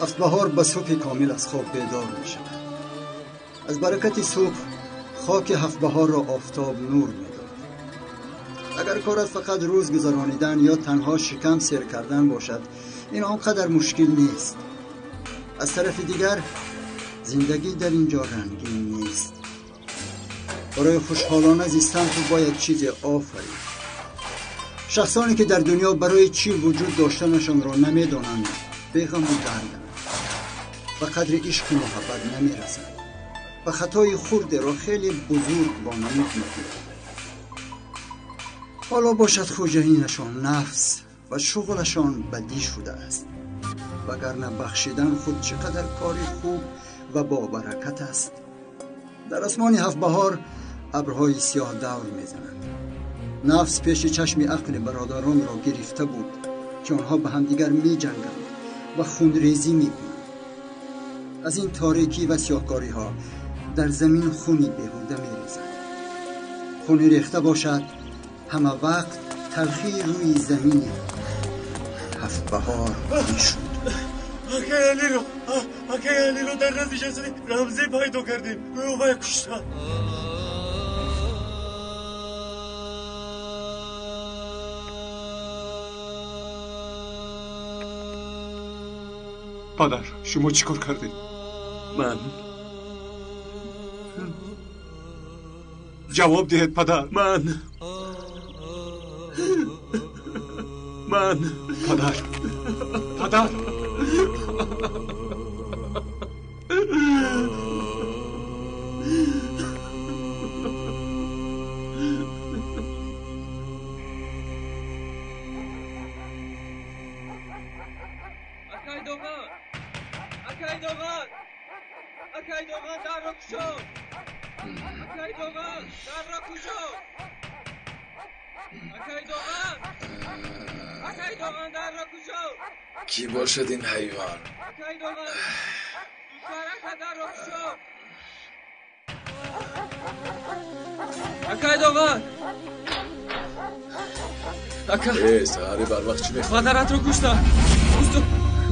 افبهار به صبح کامل از خواب بیدار می شود. از برکت صبح خاک هفت‌بهار را آفتاب نور می داد. اگر کارت فقط روز گذرانیدن یا تنها شکم سیر کردن باشد، این آنقدر مشکل نیست. از طرف دیگر زندگی در اینجا رنگین نیست. برای خوشحالانه زیستن تو باید چیز آفرید. شخصانی که در دنیا برای چی وجود داشتنشان را نمیدانند بیغم و دردند، و قدر عشق و محبت نمیرسند و خطای خرد را خیلی بزرگ با نمود میکنند. حالا باشد خوجهینشان نفس و شغلشان بدی شده است، وگرنه بخشیدن خود چقدر کار خوب و با برکت است. در آسمان هفت‌بهار ابرهای سیاه دور میزنند. نفس پیش چشم عقل برادران را گرفته بود که آنها به همدیگر می جنگند و خونریزی می کنند. از این تاریکی و سیاهکاری ها در زمین خونی بیهوده می ریزند. خونی ریخته باشد همه وقت تلخی روی زمین هفت‌بهار می شود. اکه علیلو در نزدیک رمزی پیدا کردیم. او کشتن. پدر شما چیکار کردید؟ من جواب دهید پدر. من پدر اکای دوغان در را کشو. اکای دوغان در را کشو. اکای دوغان در را کشو. کی باشد این حیوان؟ اکای دوغان دوشارک در را کشو. اکای دوغان ای سهاری بر وقت چی میخواد؟ پدرت رو کشتن.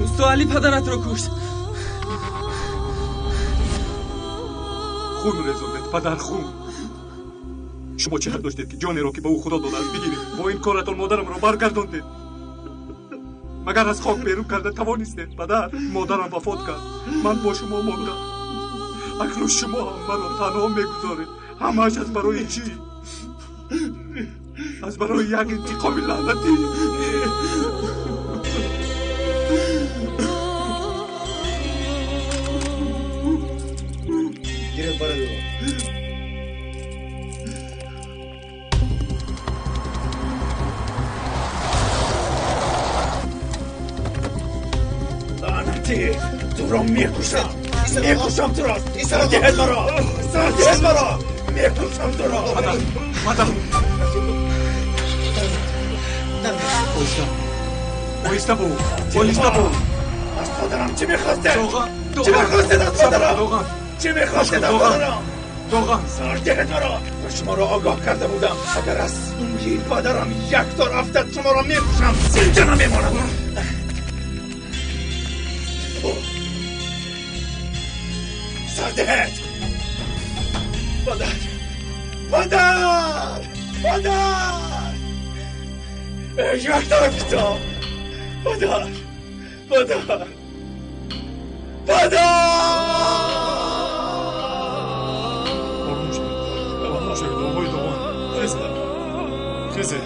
استو علی پدرت رو کشت. خون رزوندید پدر، خون. شما چه حق داشتید که جانی را که به او خدا داده است بگیرید؟ با این کارتان مادرم را برگرداندید. مگر از خاک بیرون کرده توانستید پدر؟ مادرم وفات کرد، من با شما ماندم. اکنون شما هم مرا تنها میگذارید. همه‌اش از برای چی؟ از برای یک انتقام لعنتی. گیرم برادر. لعنتی تو را میکشم تو را. سردهد مرا میکشم تو را. مادر بایسته بود. از پدرم چی میخواسته؟ چی میخواسته از پدرم؟ چی میخواسته از پدرم؟ دوغان سردهد مرا. شما را آگاه کرده بودم اگر از سوی پدرم یک تا رفتد شما را میکشم. زنده نمیمانم. سردهد پدر یک تا رفتم. پدر خیزه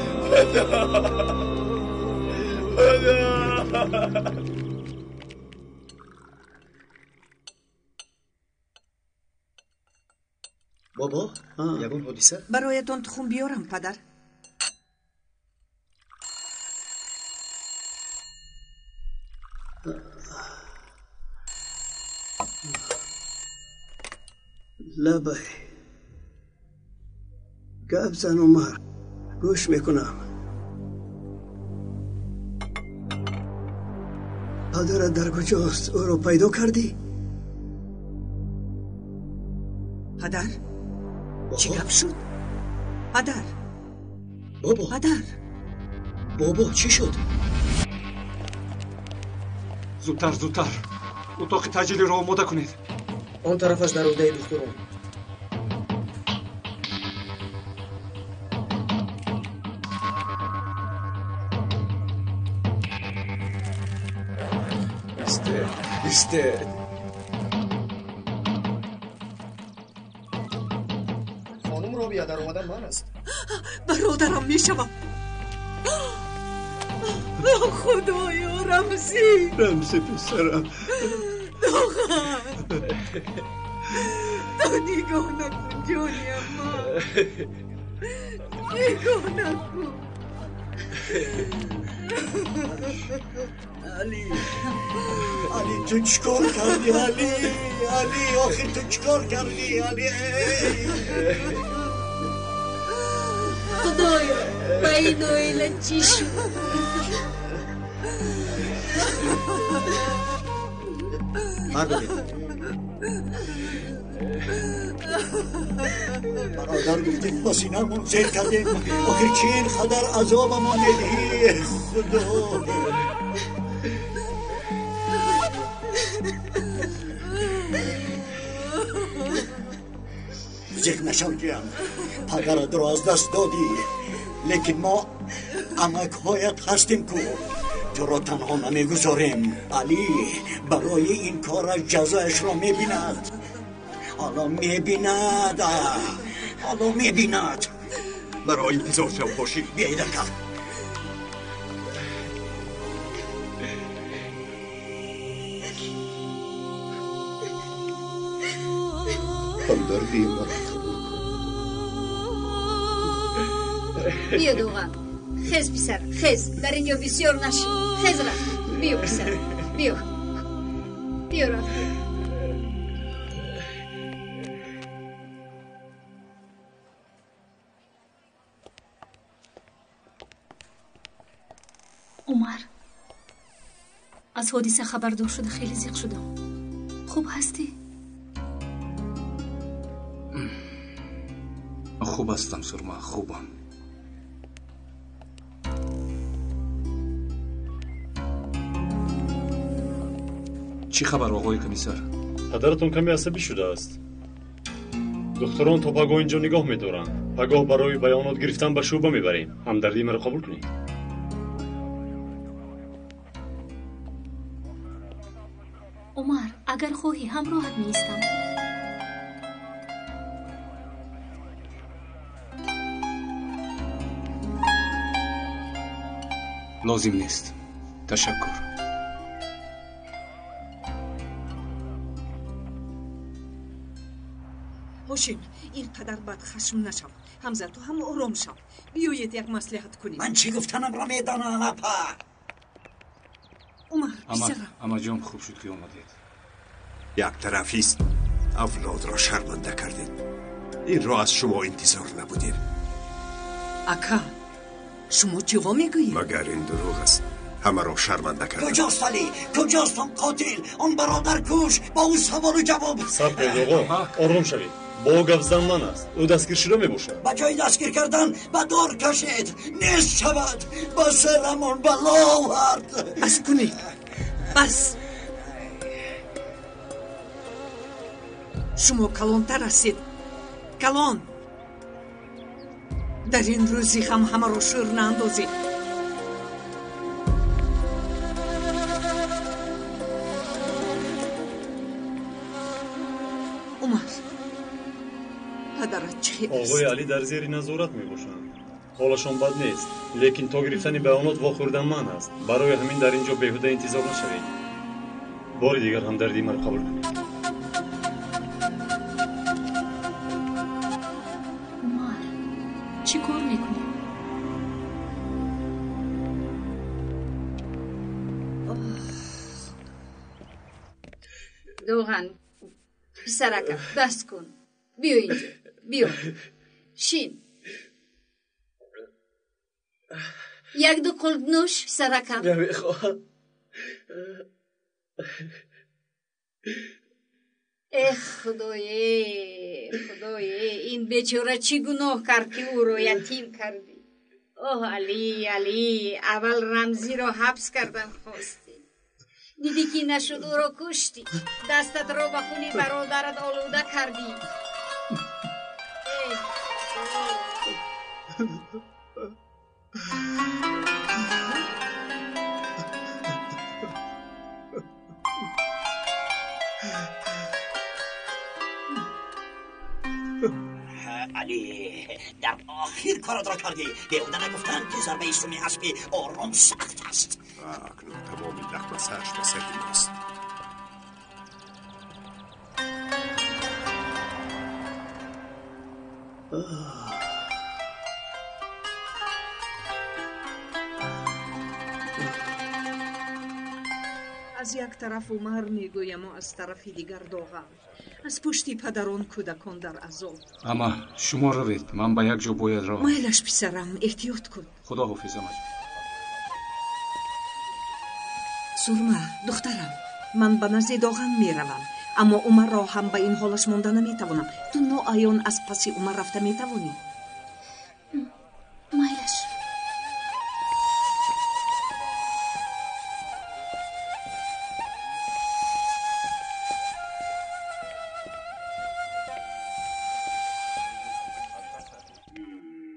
بابا یگون حدیثه برایتان تخم بیارم پدر. لبای گپ زن عمر، گوش میکنم. پدرت در کجاست؟ او رو پیدا کردی؟ پدر چی گپ شد؟ پدر بابا چی شد؟ زودتر اتاق تجلی را آماده کنید. آن طرفش در عهده دکتران. ایسته. خانم رابیه در اومدن من است. برادرم میشوم. خدایا رمزی پسرم. دختر تو نگاه نکن جانی اما، نگاه نکن. علی تو چیکار کردی علی؟ علی آخه تو چیکار کردی علی؟ خدایا با این اویل چی شد؟ برادر گفتیم با سینمون زیر کردیم، آخه چی این خدر عذاب ما میدهی خدا؟ زیر نشان جان پدرت رو از دست دادی، لیکن ما عمک‌هایت هستیم کو، تو را تنها نمیگذاریم. علی برای این کارش جزایش را میبیند. حالا میبیند. برای انتظار شو خورشید. بیایید اکا. همدردی مرا قبول کن. بیا دوغم، خیز پسر، خیز. در اینجا بسیار نشی. خیز رفت. بیا پسر، بیا رفت. عمر، از حادثه خبردار شده خیلی زیق شدم. خوب هستی؟ خوب هستم سرما، خوبم. چی خبر آقای کمیسر؟ پدرتون کمی عصبی شده است. دکتران تا پگاه اینجا نگاه می‌دارن. پگاه برای بیانات گرفتن به شعبه میبریم. همدردی مرا قبول کنید. عمر، اگر خواهی همراهت می‌ایستم. لازم نیست. تشکر. حسین اینقدر بد خشم نشو. حمزه تو هم آرام شو. بیایید یک مصلحت کنیم. من چی گفتنم را میدانم اپا. عمر پسرم. اما جان خوب شد که اومدید. یک طرفیست. اولاد را شرمنده کردید. این را از شما انتظار نبودیم. اکا شما چیوا میگویید؟ مگر این دروغ است؟ همه را شرمنده کردید. کجاست علی؟ کجاست اون قاتل؟ اون برادر کش با او سوال و جواب. صبر کنید آقا، آروم شوید. با گپ زن من است. او دستگیر شده میباشد. با جای دستگیر کردن به دار کشید. نیست شود. با سرمون بلا آورد. بس کنید. بس. شما کلانتر هستید. کلان. در این روزی همه رو شور ناندازید. عمر پدرت چه است؟ آقای علی در زیر نظارت میباشند. حالشان بد نیست، لیکن تا گرفتن بیانات واخوردن من است. برای همین در اینجا بیهوده انتظار نشوید. بار دیگر همدردی مرا قبول کنید. عمر، چی کار میکنی؟ دوغن پسرکم دست کن. بیا اینجا. بیا شین. یک دو قلب نوش پسرکم. نمیخوام. خدای این بیچاره چی گناه کرد که او رو یتیم کردی؟ اوه علی اول رمزی رو حبس کردن خواستی. دیدی که نشد او را کشتی، دستت را به خونی برادرت آلوده کردی. علی در آخر کارت را کردی. بیهوده نگفتن که ضربه سم اسبی آرام سخت است. اکنون تمام لخت و سرش و سری است. از یک طرف عمر میگویم و از طرفی دیگر داغم. از پشتی پدران کودکان در عذاب. اما شما روید، من به یک جا باید رو. مایلش پسرم، احتیاط کن. خدا حافظ اماجان. سرمه دخترم، من به نزد داغم میروم، اما عمر را هم به این حالش مانده نمیتوانم. تو ناعیان از پس عمر رفته میتوانی. مایلش.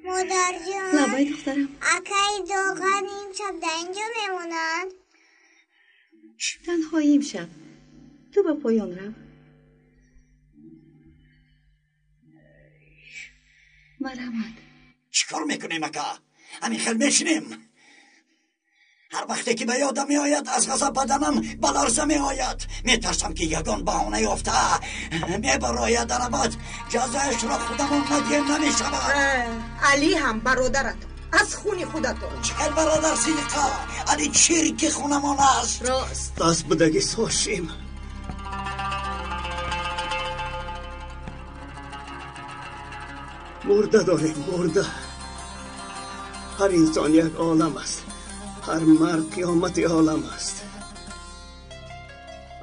مادر جان، لبای دخترم، اکای داغن امشب در اینجا میمونن؟ تنهایی امشب. تو به پایان رو. مرحمت. چیکار میکنیم اکا؟ همین خیلی میشنیم. هر وقتی که به یادم میآید از غضب بدنم بلرزه میآید. میترسم که یگان بهانه یافته میبراید رود، جزایش را خودمون ندیم نمیشود. علی هم برادرت از خون خودتون. چقدر برادر سیدقا؟ علی چیرکی خونمان است. راست. دست بدگی ساشیم. مرده داریم، مرده. هر انسان یک عالم است. هر مرد قیامت عالم است.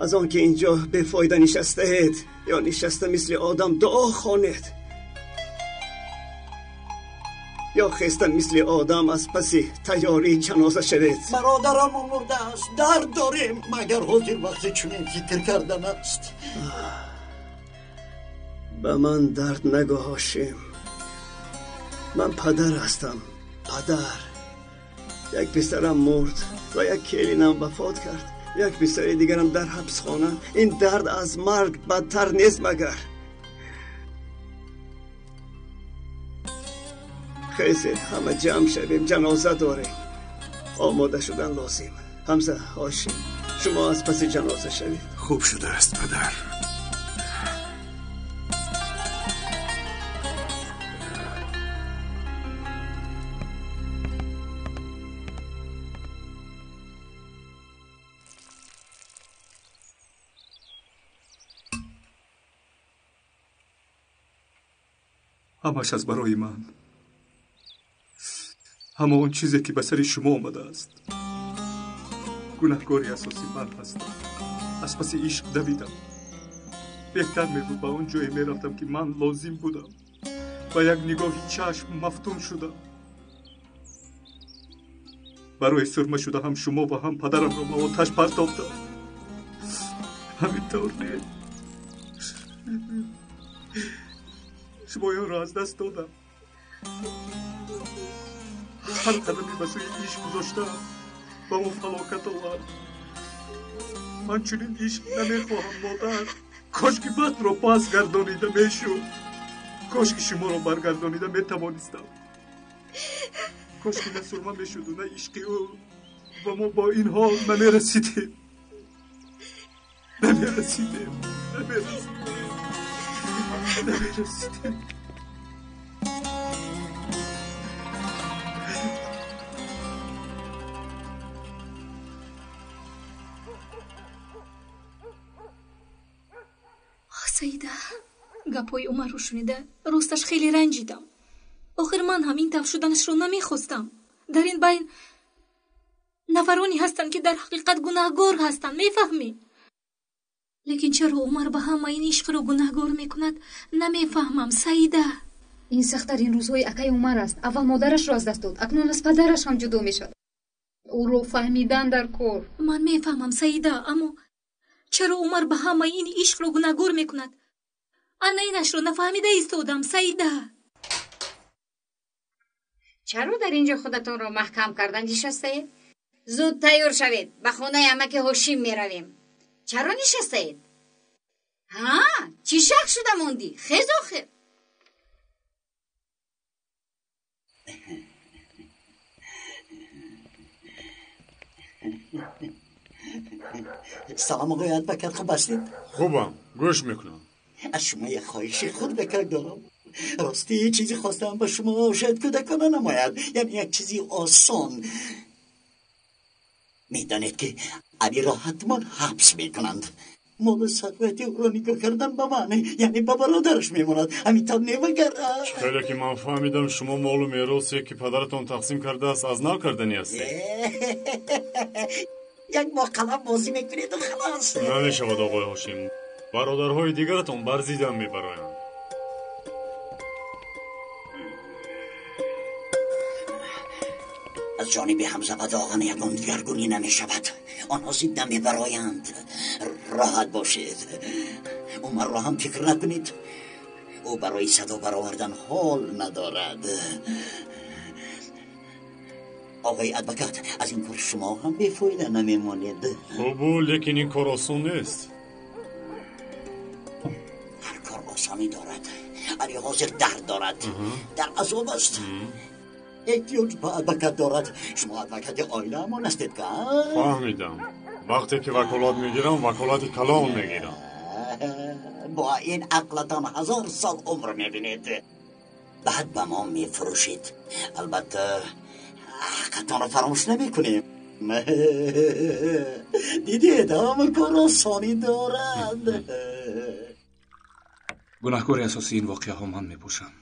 از آن که اینجا به فایده نشسته اید یا نشسته مثل آدم دعا خوانید، یا خستن مثل آدم از پسی تیاری جنازه شوید. برادرم مرده است، درد داریم. مگر حاضر وقتی چونین فکر کردن است؟ به من درد نگو هاشم. من پدر هستم، پدر. یک پسرم مرد و یک کلینم وفات کرد. یک پسر دیگرم در حبس خانه. این درد از مرگ بدتر نیست مگر؟ خیلی همه جمع شویم، جنازه داریم. آماده شدن لازم. همزه هاشم، شما از پس جنازه شوید. خوب شده است پدر. همش از برای من. همه اون چیزی که به سر شما آمده است. گناهکاری اساسی من هستم. از پس عشق دویدم. بهتر میبود به اون جایی میرفتم که من لازم بودم. با یک نگاهی چشم مفتون شدم. برای سرمه شده هم شما و هم پدرم را به آتش پرتافتم. همینطور نیست. شما را از دست دادم. هر قدمی به سوی عشق گذاشتم و ما فلاکت آورد. من چنین عشق نمیخواهم مادر. کاش که بد را پس گردانیده میشد. کاش که شما را برگردانیده میتوانستم. کاش که نه سرمه میشد و نه عشق او و ما با این حال نمیرسیدیم. سیده، گپای عمر رو شنیده راستش خیلی رنجیدم. آخر من هم این طور شدنش رو نمیخواستم. در این بین نفرانی هستند که در حقیقت گناهگار هستند، میفهمی؟ لیکن چرا عمر به همه این عشق رو گناهگار میکند نمیفهمم سیده. این سخت‌ترین روزهای اکای عمر است. اول مادرش را از دست داد، اکنون از پدرش هم جدا میشد. او رو فهمیدن در کور. من میفهمم سیدا، اما چرا عمر به همه این عشق رو گناهگار میکند؟ انا اینش رو نفهمیده ایستادم سیدا. چرا در اینجا خودتون رو محکم کردن نشسته؟ زود تیار شوید، به خونه عمک هاشم میرویم. چرا نشسته؟ ها، چی شک شده موندی؟ خیز آخر. سلام آقای ادوکت، خوب هستید؟ خوبم، گوش میکنم. از شما یک خواهش خود بکر دارم. راستی یه چیزی خواستم به شما، شاید کودکانه نماید، یعنی یک چیزی آسان. میدانید که علی را حتما حبس میکنند. مال ثروت او را نگاه کردن به من، یعنی به برادرش میماند. همینطور نمیگرد. خیلی که من فهمیدم شما مال و میراثی که پدرتون تقسیم کرده است از نکردنی هستید. یک با قلم بازی میکنید و خلاص. نمیشود آقای هاشم، برادرهای دیگرتون برزیدن میبرایند. از جانب همزبد آقان یکان دیگرگونی نمی شود. آنها زید نمی برایند. راحت باشید. عمر را هم فکر نکنید. او برای صدا برآوردن حال ندارد. آقای ادوکت، از این کار شما هم بیفایده نمی مانید. خب لیکن این کار آسان نیست. هر کار آسانی دارد. علی حاضر درد دارد. در عذاب است. احتیاج به ادوکت دارد. شما ادوکت عائله امان هستید که؟ فهمیدم. وقتی که وکالت میگیرم وکالت کلام میگیرم. با این عقلتان 1000 سال عمر میبینید. بعد به ما میفروشید. البته حقتان رو فراموش نمی کنیم. دیدید همه کار آسانی دارد. گناهکار اساسی این واقعه ها من میپوشم.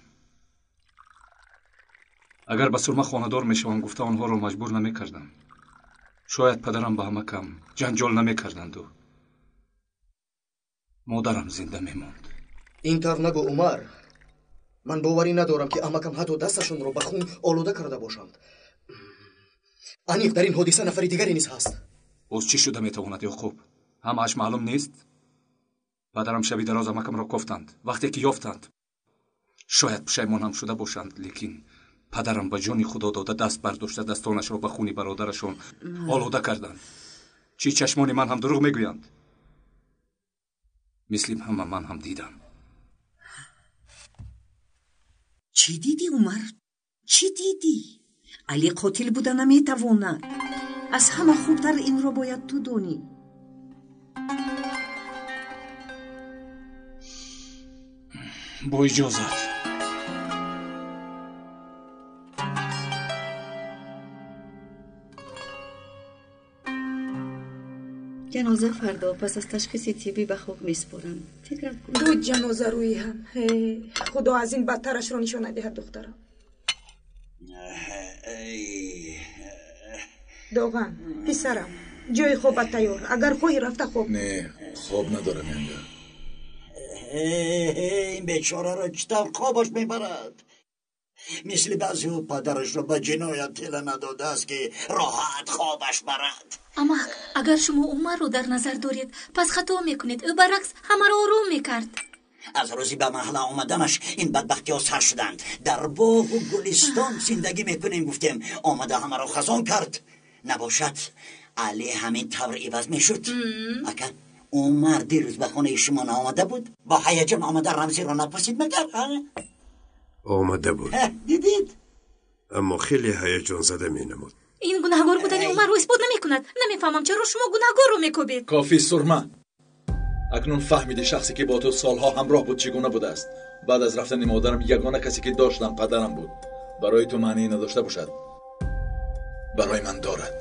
اگر به سرمه خاندار میشوم گفته آنها رو مجبور نمیکردم. شاید پدرم به همه کم جنجال نمیکردند و مادرم زنده میموند. این طور نگو عمر. من باوری ندارم که امکم حتی دستشون رو به خون آلوده کرده باشند. انیق در این حادثه نفری دیگری نیز هست. باز چی شده میتواند یعقوب؟ همه‌اش معلوم نیست؟ پدرم شبی دراز امکم را گفتند. وقتی که یافتند شاید پشیمان هم شده باشند، لیکن پدرم به جان خدا داده دست برداشته دستانش را به خون برادرشون آلوده کردند. چی چشمان من هم دروغ میگویند؟ مثل همه من هم دیدم. چی دیدی عمر؟ چی دیدی؟ علی قاتل بوده نمیتواند. از همه خوبتر این را باید تو دونی. با اجازت. جنازه فردا پس از تشخیص طبی به خواب میسپرن. فکر کن. دو جنازه روی هم. خدا از این بدترش رو نشانه دهد دخترم. دوغن پسرم جای خوابت تیار. اگر خواهی رفته خواب. نه خواب ندارم اینجا. این بیچاره را چطور خوابش میبرد؟ مثل بعضی و پدرش را به جنایت تله نداده است که راحت خوابش برد. اما اگر شما عمر رو در نظر دارید پس خطا میکنید. او برعکس همه را آروم میکرد. از روزی به محل آمدنش این بدبختی ها سر شدند. در باغ و گلستان زندگی میکنیم گفتیم. آمده همه را خزان کرد. نباشد علی همین طور عوض میشد. اگر عمر دیروز به خانه شما آمده بود با هیجان آمده رمزی را نپرسید مگر؟ آمده بود. دیدید؟ اما خیلی هیجان زده می نمود. این گناهگار بودن عمر رو اثبات نمی کند. نمیفهمم چرا شما گناهگار رو میکوبید. کافی سرمه. اکنون فهمیدی شخصی که با تو سالها همراه بود چگونه بوده است. بعد از رفتن مادرم یگانه کسی که داشتم پدرم بود. برای تو معنی نداشته باشد، برای من دارد.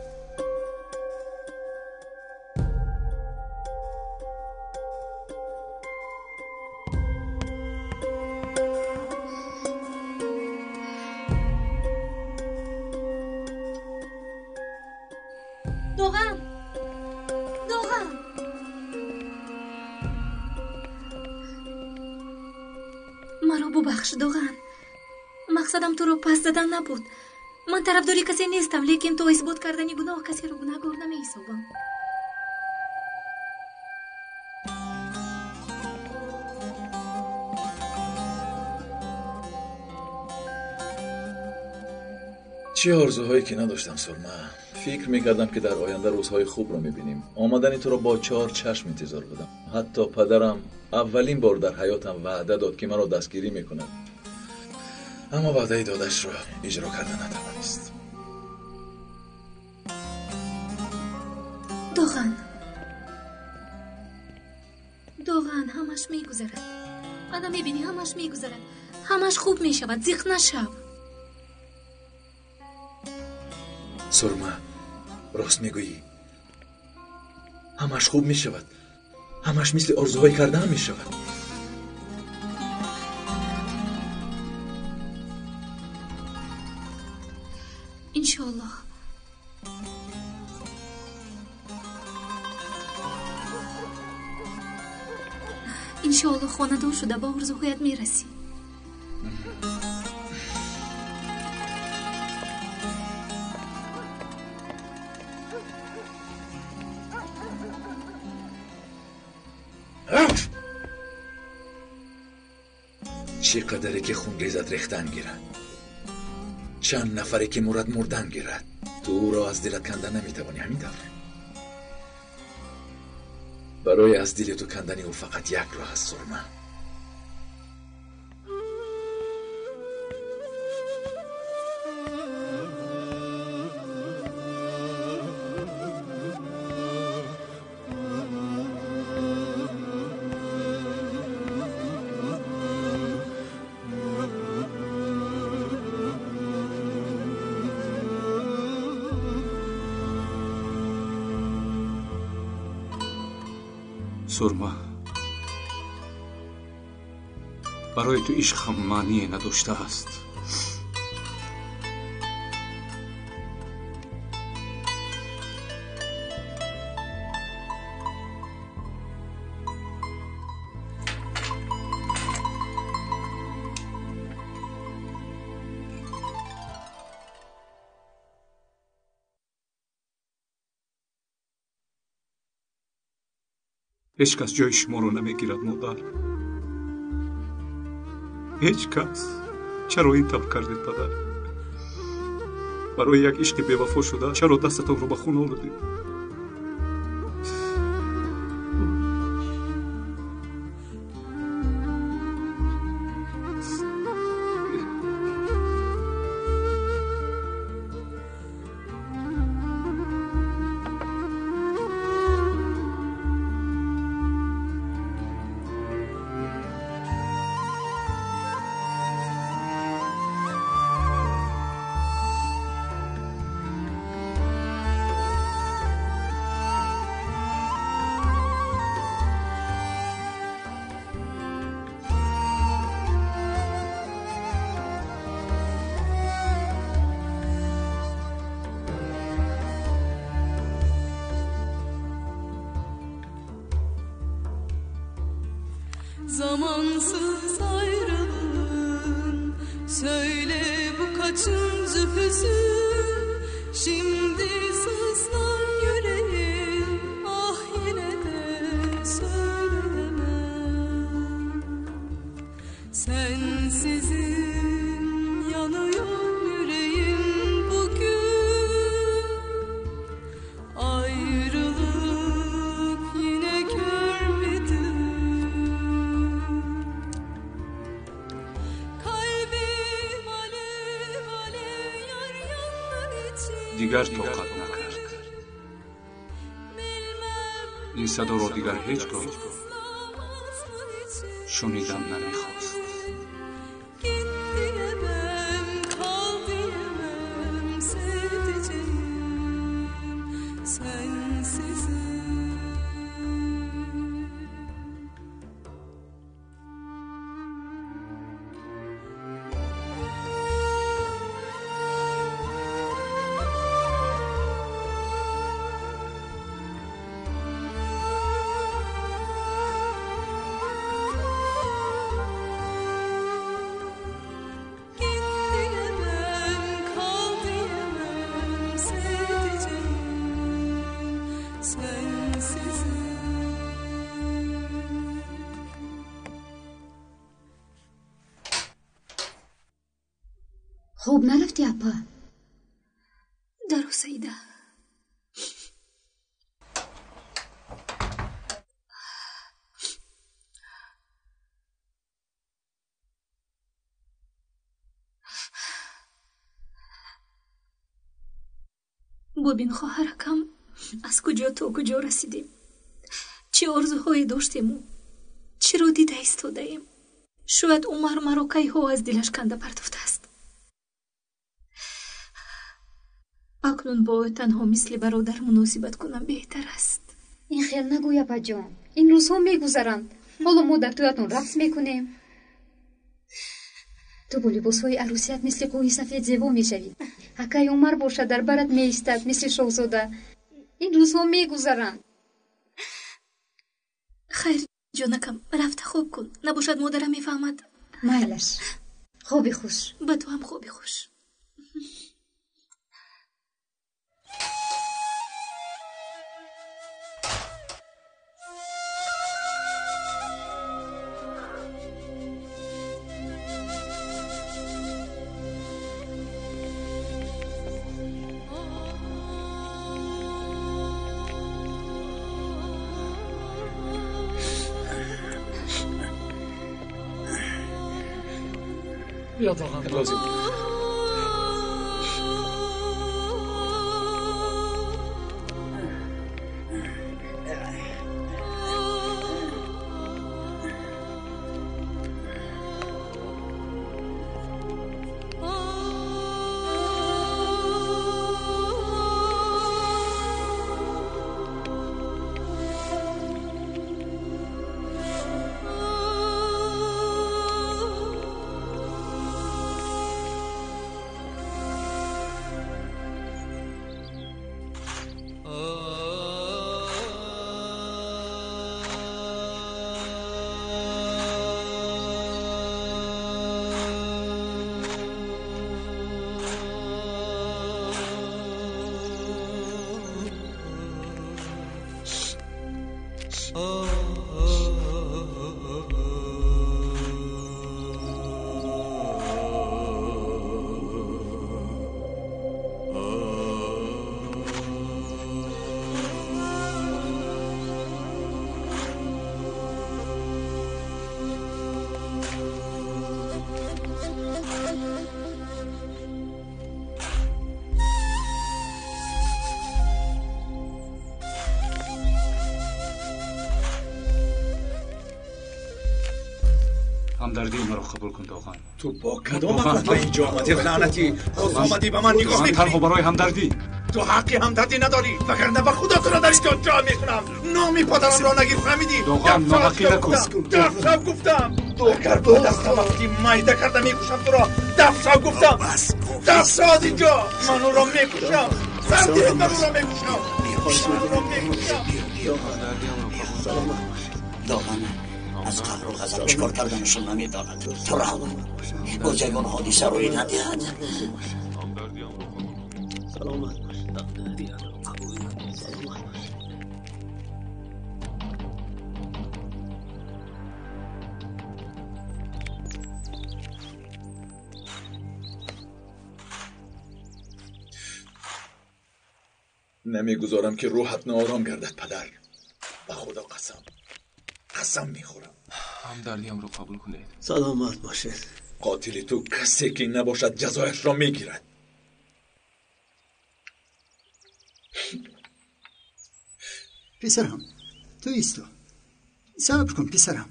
مرا ببخش دوغن. مقصدم تو رو پس دادن نبود. من طرفداری کسی نیستم، لیکن تو اثبات کردنی گناه کسی رو گناهگار نمی‌حسابم. چه آرزوهایی که نداشتم سرمه. فکر میکردم که در آینده روزهای خوب رو میبینیم. آمدن تو رو با 4 چشم انتظار بودم. حتی پدرم اولین بار در حیاتم وعده داد که مرا دستگیری میکند، اما وعده دادش رو اجرا کردن نتوانست. دوغن همش میگذرد. آدم میبینی همش میگذرد، همش خوب میشود. زیق نشو. سرمه راست میگویی، همش خوب میشود، همش مثل آرزوهای کردن میشود. انشالله. انشالله خانه دار شده با آرزوهایت میرسی. چی قدره که خون ریزت ریختن گیرد، چند نفره که مرد مردن گیرد، تو او را از دلت کندن نمیتوانی. همین داره. برای از دل تو کندنی او فقط یک راه است سرمه. سرمه، برای تو عشقم معنی نداشته است. هیچ کس جای شما رو نمیگیرد مادر. هیچ کس. چرا این طور کردید پدر؟ برای یک عشق بی‌وفا شده چرا دستتان رو به خون آوردید؟ Zamansız ayrılığın, söyle bu kaçıncı hüzün. Şimdi sızlar yüreğim, ah yine de söyleyemem. Sensizim yanıyor yüreğim bugün. Ayrılık yine görmedim. دیگر طاقت نکرد. این صدا را دیگر هیچگاه شنیدن نمیخواست. خوب نرفتی اپا؟ درو سیده. ببین خواهرکم از کجا تا کجا رسیدیم، چه آرزوهایی داشتیم و چه رو دیده ایستاده‌ایم. شاید عمر مرا کی‌ها از دلش کنده پرتفته است. اکنون با تنها مثل برادر مناسبت کنم بهتر است. این خیل نگوی اپا جان، این روزها میگذرند. حالا ما در تویتون رقص میکنیم. تو با لباسهای عروسیت مثل کوهی سفید زیبا میشوی. اگه عمر باشد در برت میایستد مثل شاهزاده. این روزها میگذرند. خیر جانکم، رفت خوب کن، نباشد مادرم میفهمد. مایلش، خوبی خوش. به تو هم خوبی خوش. بیاد واقعا لازم همدردی مرا قبول کن داغان. تو با کدام عقل به اینجا آمدی لعنتی؟ باز آمدی به من نگاه میکنی؟ تنها برای همدردی. تو حقی همدردی نداری، وگرنه به خدا تو را در اینجا جا میکنم. نامی پدرم را نگیر، فهمیدی؟ داغان ناحقی نکن. دفشو گفتم. اگر با دستم وقتی مایده کرده میکشم تو را. دفشو گفتم. دفشو از اینجا. من او را میکشم. سردید من او را میکشم. داغان از قهر و غضب چکار کردنشون نمیداند. تو را با جیان حادثه روی ندهد. سلامت باش. نمیگذارم که روحت ناآرام گردد پدر. به خدا قسم میخورم. همدردیم رو قبول کنید. سلامت باشید. قاتل تو کسی که نباشد جزایش را میگیرد. پسرم تو ایستا، صبر کن پسرم.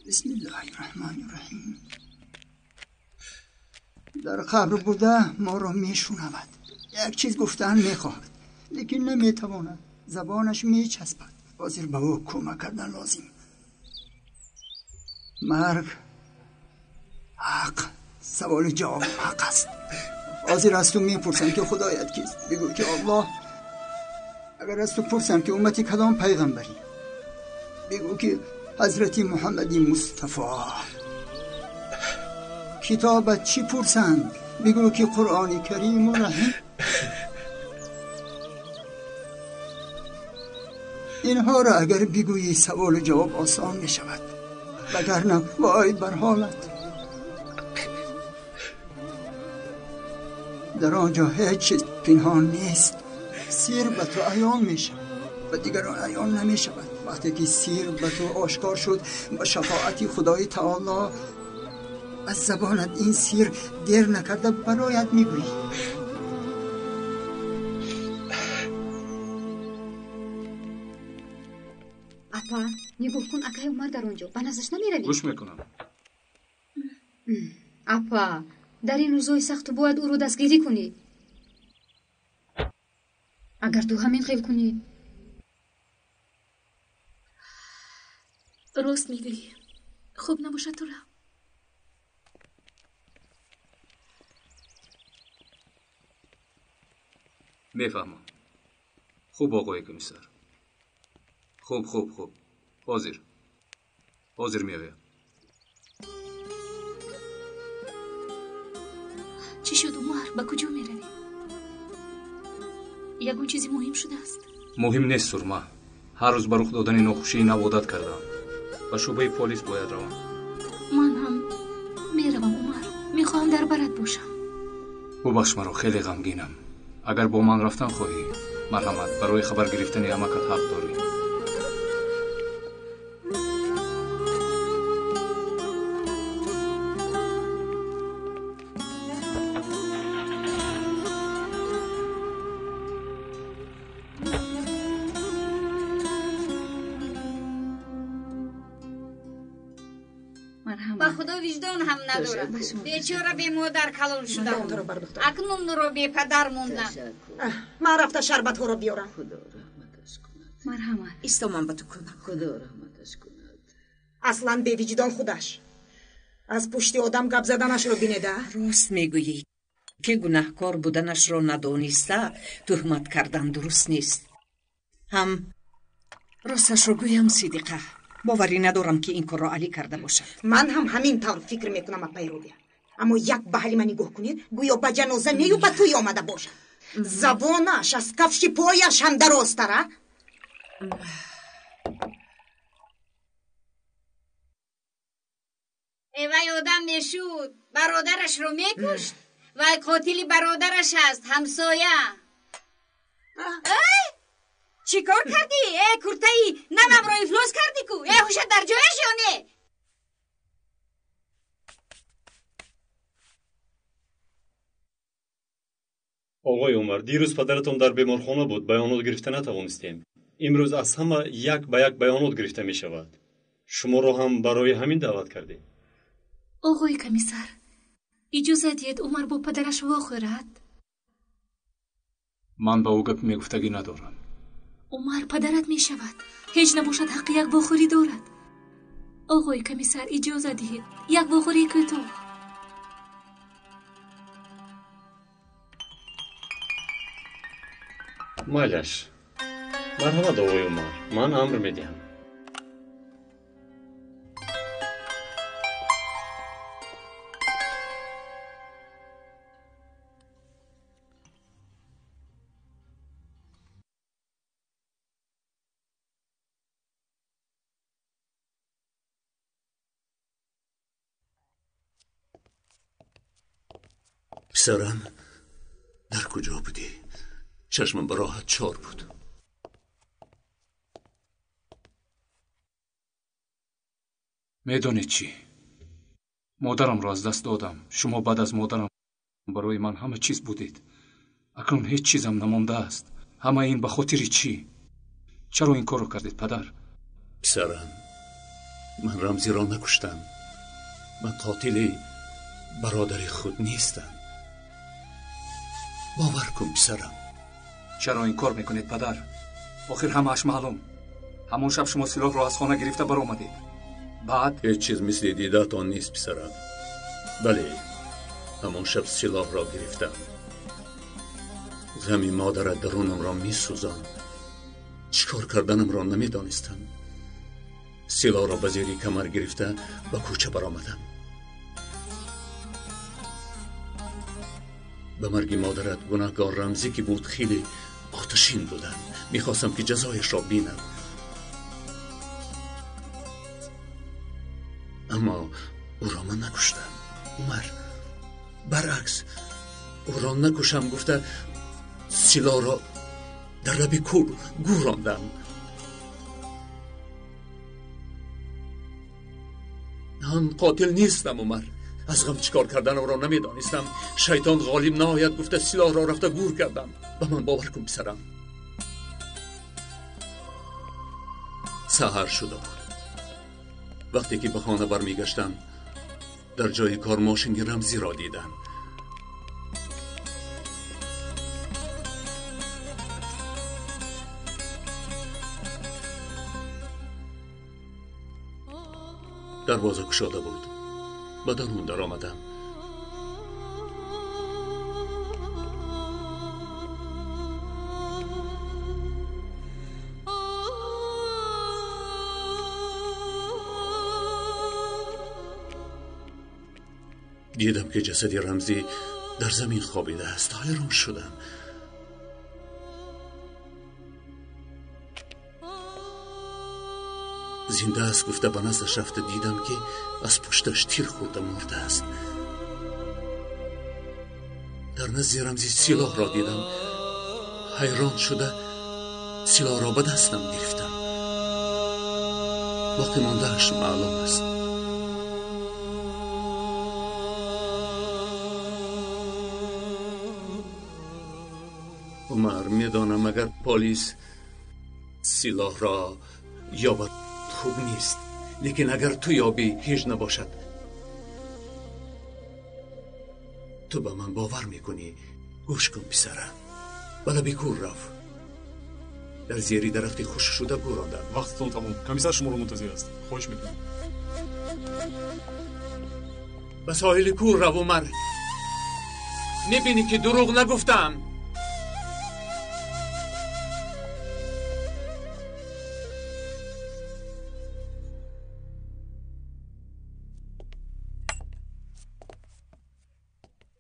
بسم الله الرحمن الرحیم. در قبر بوده ما را میشنود، یک چیز گفتن میخواهد لیکن نمیتواند، زبانش میچسبد. حاضر به او کمک کردن لازم. مرگ حق، سوال جواب حق است. حاضر از تو میپرسم که خدایت کیست؟ بگو که الله. اگر از تو پرسم که امتی کدام پیغمبری؟ بگو که حضرت محمد مصطفی. کتابت چی پرسند؟ بگو که قرآن کریم و رحیم. اینها را اگر بگویی سوال و جواب آسان می شود، وگرنه وای بر حالت. در آنجا هیچ چیز پنهان نیست. سیر به تو عیان می شود و دیگران عیان نمی شود. وقتی که سیر به تو آشکار شد با شفاعت خدای تعالی، از زبانت این سیر دیر نکرده برایت میگویی. اپا نگاه کن، اکای عمر در اونجا، به نظرش نمیروی؟ گوش میکنم. اپا در این روزای سخت باید او رو دستگیری کنی. اگر تو همین خیل کنی. راست میگویی. خوب نباشد تو را. میفهمم. خوب آقای کمیسر. خوب. حاضر میآیم. چی شد عمر؟ به کجا میروی؟ یگون چیزی مهم شده است؟ مهم نیست سرما. هر روز به رخ دادن ناخوشی نو عادت کردم. به شعبه پلیس باید روم. من هم میروم عمر. میخواهم در برات باشم. ببخش مرا، خیلی غمگینم. اگر با من رفتن خواهی، مرحمت، برای خبر گرفتن عمکت حق داری. با خدا وجدان هم ندارم. بیچاره بی مادر کلان شدم. اکنون رو بی پدر موندم. من رفته شربت ها رو بیارم. مرحمت ایستا من به تو کنم. خدا رحمتش کند. اصلا بی وجدان خودش. از پشت آدم گپ زدنش رو بینیده. راست میگویی که گناهکار بودنش رو ندانسته تهمت کردن درست نیست. هم راستش رو گویم صدیقه، باوری ندارم که این کار را علی کرده باشد. من هم همین طور فکر میکنم پیروبی. اما یک به حال من نگاه کنید، گویا به جنازه نیو به توی آمده باشد. زبانش از کفش پایش هم درازتره. وای آدم میشود برادرش رو میکشت. وای قاتل برادرش هست، همسایه. چی کار کردی؟ کرتایی نمم رو افلاس کردی کو؟ هوشت در جایش یا نه؟ آقای عمر، دیروز پدرتان در بیمارخانه بود، بیانات گرفته نتوانستیم. امروز از همه یک به یک بیانات گرفته می شود. شما را هم برای همین دعوت کردیم. آقای کمیسر، اجازه دید عمر با پدرش واخورد؟ من با او گپ میگفتگی ندارم. عمر پدرت می شود. هیچ نباشد حق یک واخوری دارد. آقای کمیسر اجازه دهید یک واخوری کوتاه. مالش مرحمت آقای عمر، من امر میدهم. پسرم در کجا بودی؟ چشمم به راحت چار بود. میدونید چی؟ مادرم را از دست دادم. شما بعد از مادرم برای من همه چیز بودید. اکنون هیچ چیزم نمانده است. همه این به خاطر چی؟ چرا این کار رو کردید پدر؟ پسرم، من رمزی را نکشتم. من قاتل برادر خود نیستم. باور کن پسرم. چرا این کار میکنید پدر؟ آخر همه‌اش معلوم. همون شب شما سلاح را از خانه گرفته بر آمدید. بعد هیچ چیز مثل دیدتان نیست پسرم. بله، همون شب سلاح را گرفتم. غم مادر درونم را می سوزاند. چیکار کردنم را نمی دانستم. سلاح را به زیر کمر گرفته به کوچه برآمدم. به مرگ مادرت گناهکار رمزی که بود خیلی آتشین بودم. میخواستم که جزایش را بینم، اما او را من نکشتم. عمر، برعکس او را نکشم گفته سیلا را در لب کور گوراندم. من قاتل نیستم عمر. از غم چیکار کردنم را نمیدانستم. شیطان غالب نهایت گفته سیلا را رفته گور کردم. به من باور کن پسرم. سحر شده بود. وقتی که به خانه برمیگشتم در جای کار ماشین رمزی را دیدم. دروازه گشاده بود. به درون در آمدم. دیدم که جسد رمزی در زمین خوابیده است. حیران شدم. زنده است گفته به نزدش رفته دیدم که از پشتش تیر خورده مرده است. در نزد رمزی سلاح را دیدم. حیران شده سلاح را به دستم گرفتم. باقی ماندهش معلوم است. عمر میدانم اگر پلیس سلاح را یابد خوب نیست، لیکن اگر تو یابی هیچ نباشد. تو به من باور میکنی. گوش کن پسرم. بله بیکور رفت. در زیری درختی خوش شده گورانده. وقتتون تمام. کمیسر شما رو منتظر است. خوش میکنم. به ساحل کور رو عمر. میبینی که دروغ نگفتم.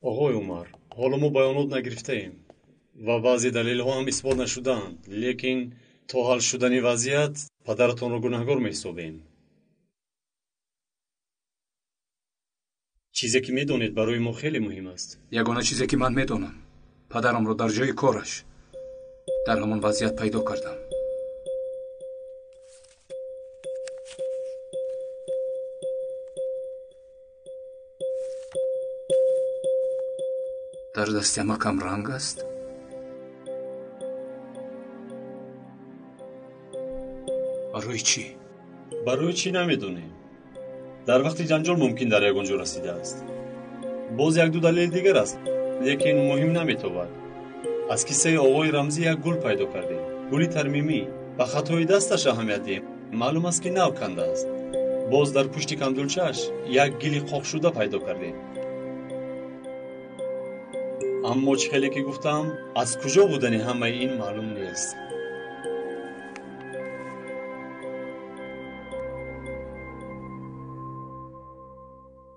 آقای عمر، حالا ما بیانات نگرفته ایم و بعضی دلیل ها هم اثبات نشدند، لیکن تا حل شدن وضعیت پدرتان را گناهکار می‌حسابیم. چیزی که میدونید برای ما خیلی مهم است. یگانه چیزی که من میدونم پدرم رو در جای کارش در همون وضعیت پیدا کردم. در دست مکم رنگ است. برای چی؟ برای چی نمیدونیم. در وقت جنجال ممکن در یگانجا رسیده است. باز یک دو دلیل دیگر است، لیکن مهم نمیتواند. از کیسه آقای رمزی یک گل پیدا کردیم. گلی ترمیمی. به خطای دستش اهمیت دیم. معلوم است که نو کنده است. باز در پشت کندلچش یک گلی قاق شده پیدا کردیم. اما چه خیلی که گفتم از کجا بودن همه این معلوم نیست.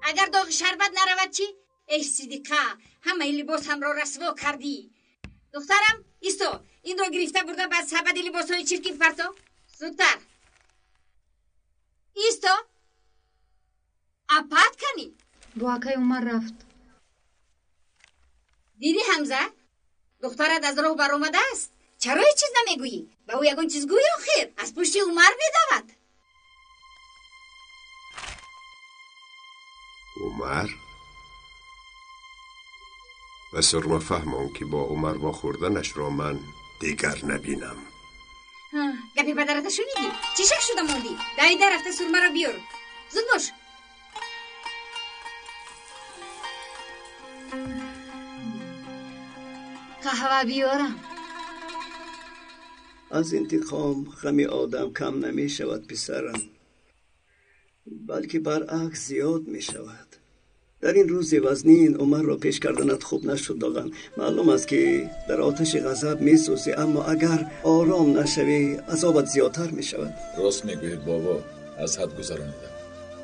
اگر داغ شربت نرود چی؟ ای صدیقه، همه لباس هم را رسوا کردی. دخترم ایستو، این را گرفته برده بعد سبد لباس های چرکین پرتو. زودتر ایستو، اپات کنی. بواکای عمر رفت. دیدی حمزه؟ دخترت از راه بر آمده است. چرا هیچ چیز نمیگویی؟ به او یگان چیز گوی آخر. از پشت عمر میدود. عمر؟ و سرما فهمم که با عمر واخوردنش را من دیگر نبینم. گپی پدرت شنیدی؟ چی شک شده موندی؟ دویده رفته سرما را بیار. زود باش. قهوه بیارم. از انتقام غم آدم کم نمی شود پسرم، بلکه برعکس زیاد می شود. در این روز وزنین عمر را پیش کردنت خوب نشد داغن. معلوم است که در آتش غضب می سوزی، اما اگر آرام نشوی عذابت زیادتر می شود. راست میگوید بابا، از حد گذرانیدم.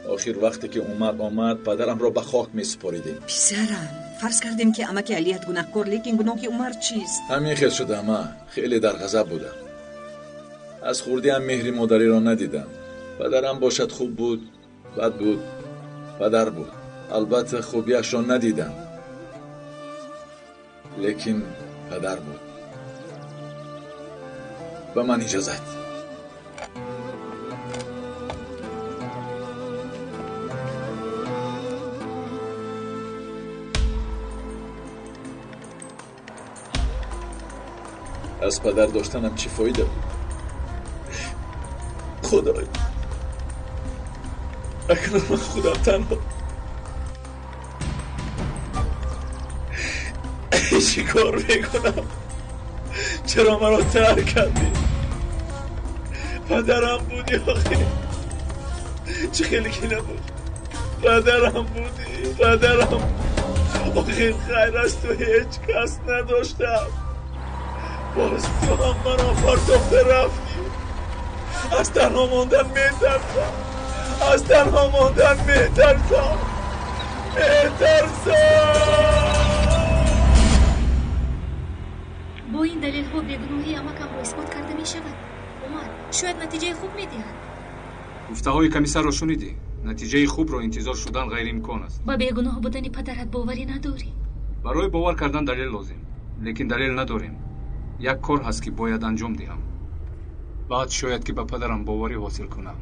آخر وقتی که عمر آمد پدرم را به خاک می سپاریدیم. پسرم، فرض کردیم که امک علیت گناهکار، لیکن گناه عمر چیست؟ همین خیلی شده اما خیلی در غضب بودم. از خوردی هم مهری مادری را ندیدم. پدرم باشد خوب بود، بد بود، پدر بود. البته خوبیش را ندیدم. لیکن پدر بود. به من اجازت. از پدر داشتنم چی فایده بود؟ خدای اکنون من خودم تنها چی کار میکنم؟ چرا مرا ترک کردی؟ پدرم بودی آخه چه خیلی که نبود. پدرم بودی، پدرم. آخه خیر از تو هیچ کس نداشتم، باز تو هم مرا پرتافته رفتی. از تنها ماندن میترسم، از تنها ماندن میترسم، میترسم. با این دلیل ها بیگناهی امکم را اثبات کرده می شود. عمر شاید نتیجه خوب می دهد. گفته های کمیسر را شنیدی؟ نتیجه خوب را انتظار شدن غیر امکان است. با بیگناه بودن پدرت باوری نداری؟ برای باور کردن دلیل لازم، لیکن دلیل نداریم. یک کار هست که باید انجام دهم. بعد شاید که به پدرم باوری حاصل کنم.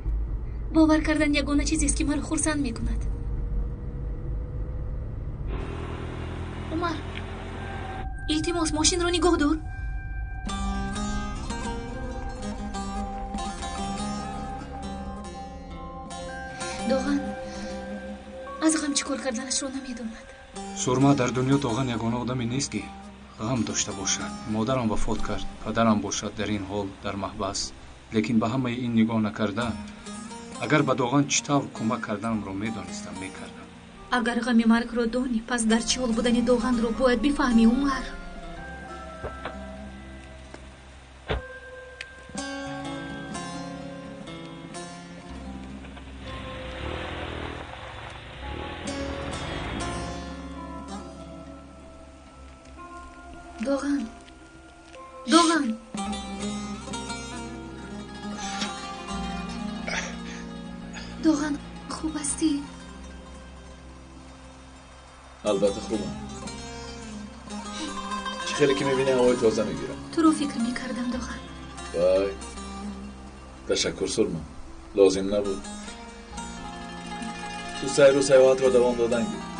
باور کردن یگانه چیزی است که مرا خرسند می کند. عمر التماس ماشین را نگاه دار. داغن از غم چی کار کردنش را نمیداند. سرما در دنیا داغن یگانه آدمی نیست که غم داشته باشد. مادرم وفات کرد، پدرم باشد در این حال در محبس، لیکن به همه این نگاه نکرده. اگر به داغن چطور کمک کردنم را میدانستم میکردم. اگر غم مرگ را دانی پس در چه حال بودن داغن را باید بفهمی عمر. داغن داغن داغن خوب هستی؟ البته خوبم. چه خیلی که میبینی هوای تازه میگیرم. تو رو فکر میکردم داغن. وای تشکر سرما، لازم نبود. تو سیر و سیاحت را دوام دادن گیر.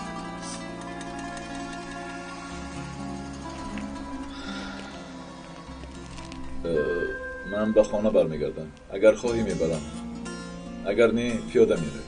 من به خانه برمیگردم. اگر خواهی میبرم، اگر نه پیاده میره.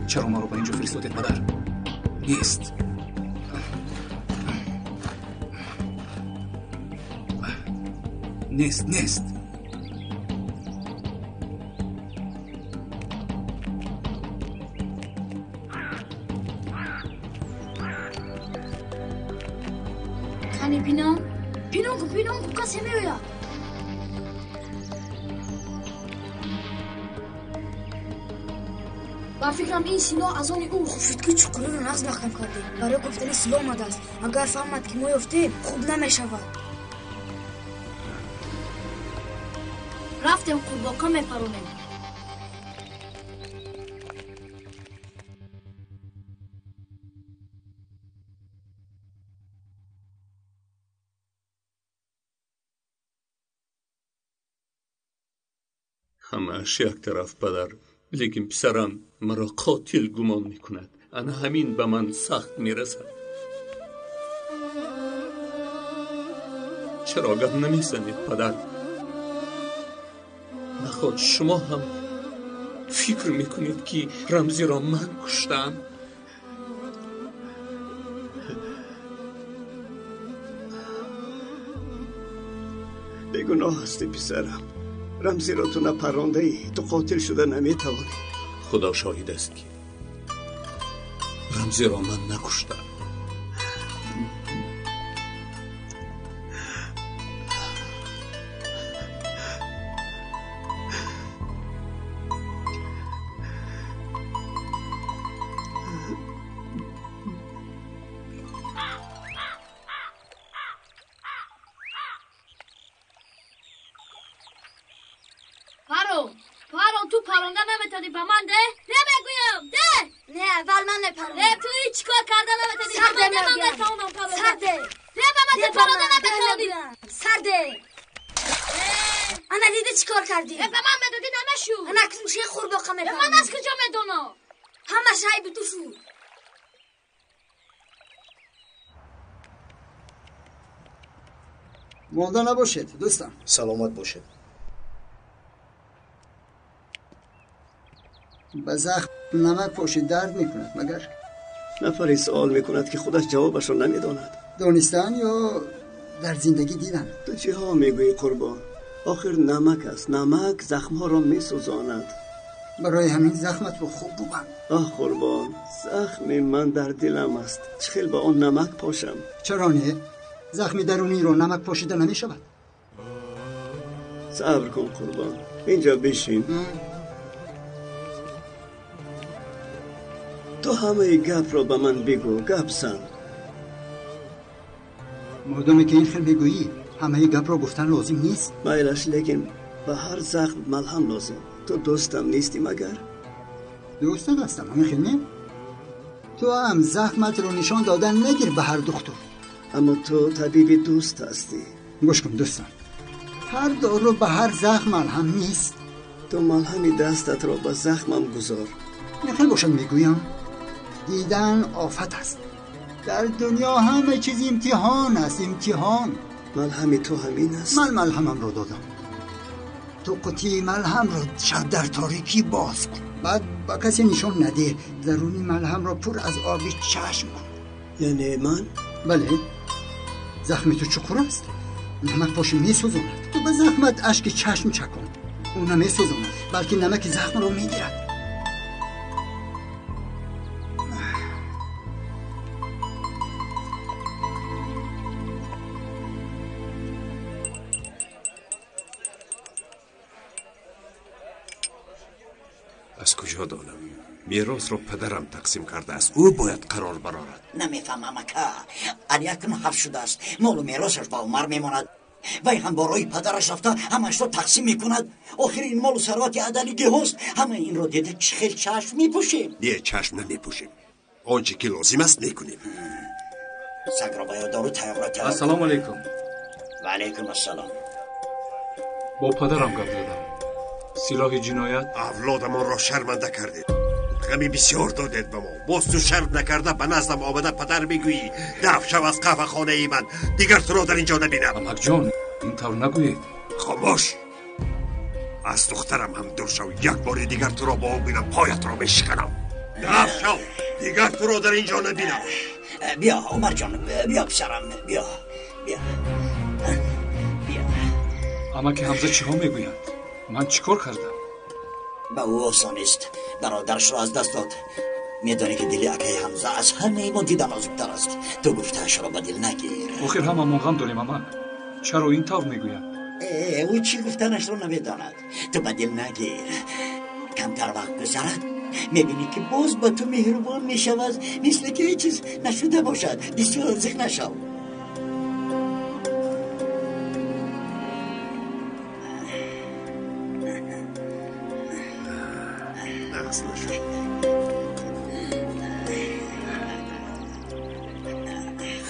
چرا ما رو به اینجا فرستادید پدر؟ نیست. نیست کنی پینام کسی میویا. با فکرم این سینا از آن او خفید که چکره رو نقض محکم کرده. برای گفتن سیلا آمده است. اگر فهمد که ما یافته خوب نمیشود. رفتم قورباغه میپرونیم. همه‌اش یک طرف پدر، لیکن پسرم مرا قاتل گمان میکند. انا همین به من سخت میرسد. چرا گم نمیزنید پدر؟ نخواهد شما هم فکر میکنید که رمزی را من کشتم؟ بگناه هستی پسرم. رمزی را تو نپرانده ای. تو قاتل شده نمیتوانی. خدا شاهد است که رمزی را من نکشتم. پارون تو پرونده نمیتونی به من ده؟ نمیگویم ده! نه اول من نپرونده. نه تو هیچ کار کرده نمیتونی به من ده. من نتونم پرونده. سرده. نه به من پرونده نمیتونی. سرده. انا دیده چی کار کردی؟ به من بدودی نمشو. انا اکنون چه خور باقا میپرونده. من از کجا میدونم؟ همه شای به تو شو. مونده نباشید دوستان. سلامت باشید. به زخم نمک پاشید درد میکند مگر؟ نفری سوال میکند که خودش جوابش را نمیداند. دانستن یا در زندگی دیدن؟ تو چه ها میگویی قربان؟ آخر نمک است. نمک زخمها را میسوزاند. برای همین زخمت رو خوب ببند. آه قربان، زخم من در دلم است. چه خیل با آن نمک پاشم؟ چرا نه؟ زخم درونی رو نمک پاشیده نمیشود. صبر کن قربان، اینجا بشین. تو همه گپ را به من بگو. گپ زن. مادامی که این خیل میگویی همه گپ را گفتن لازم نیست. میلش، لیکن به هر زخم ملهم لازم. تو دوستم نیستی مگر؟ دوستت هستم همین خیل نه؟ تو هم زخمت رو نشان دادن نگیر به هر دکتر. اما تو طبیب دوست هستی. گوش کن دوستم، هر دارو به هر زخم ملهم نیست. تو ملهمی دستت را به زخمم گذار. نخیل باشد میگویم دیدن آفت است. در دنیا همه چیز امتحان است. امتحان. ملهم تو همین است. من ملهمم را دادم. تو قطعی ملهم را شب در تاریکی باز کن. بعد با کسی نشان نده. درونی ملهم را پر از آبی چشم کن. یعنی من؟ بله. زخم تو چقدر است؟ نمک پاش میسوزاند. تو به زخمت اشک چشم چکن. اون نمیسوزاند بلکه نمک زخم رو میگیرد. از کجا دانم؟ میراث را پدرم تقسیم کرده است. او باید قرار برآورد. نمیفهمم اکا. اکنون حرف شده است مال و میراثش با عمر میماند. وی هم با رای پدرش رفته همش را تقسیم میکند. آخر این مال و ثروت عدلیگی هست. همه این را دیده چه خیل چشم میپوشیم. دیگه چشم نمیپوشیم. آنچه که لازم است میکنیم. سگ را باید دارو تیار. السلام علیکم. و علیکم السلام. با پدرم گپ زدم. سلاح جنایت اولادمان را شرمنده کردید. غمی بسیار دادید به ما. باز تو شرم نکرده به نزدم آمده پدر میگویی دفع شو از قهوه خانه ای من. دیگر تو را در اینجا نبینم. امک جان این طور نگویید. خاموش. از دخترم هم دور شو. یک بار دیگر تو را با او بینم پایت را بشکنم. دفع شو. دیگر تو را در اینجا نبینم. بیا عمر جان، بیا پسرم، بیا. امک حمزه چی ها میگویند؟ من چیکار کردم؟ با او آسان است. برادرش را از دست داد. میدانی که دل اکای حمزه از همه ما دیدن نازکتر است. تو گفته‌اش را به دل نگیر. آخر همه ما غم داریم امک. چرا این طور میگویند؟ او چی گفتنش را نمیداند. تو به دل نگیر. کمتر وقت گذرد میبینی که باز با تو مهربان میشود، مثل که هیچ چیز نشده باشد. بسیار زخم نشو.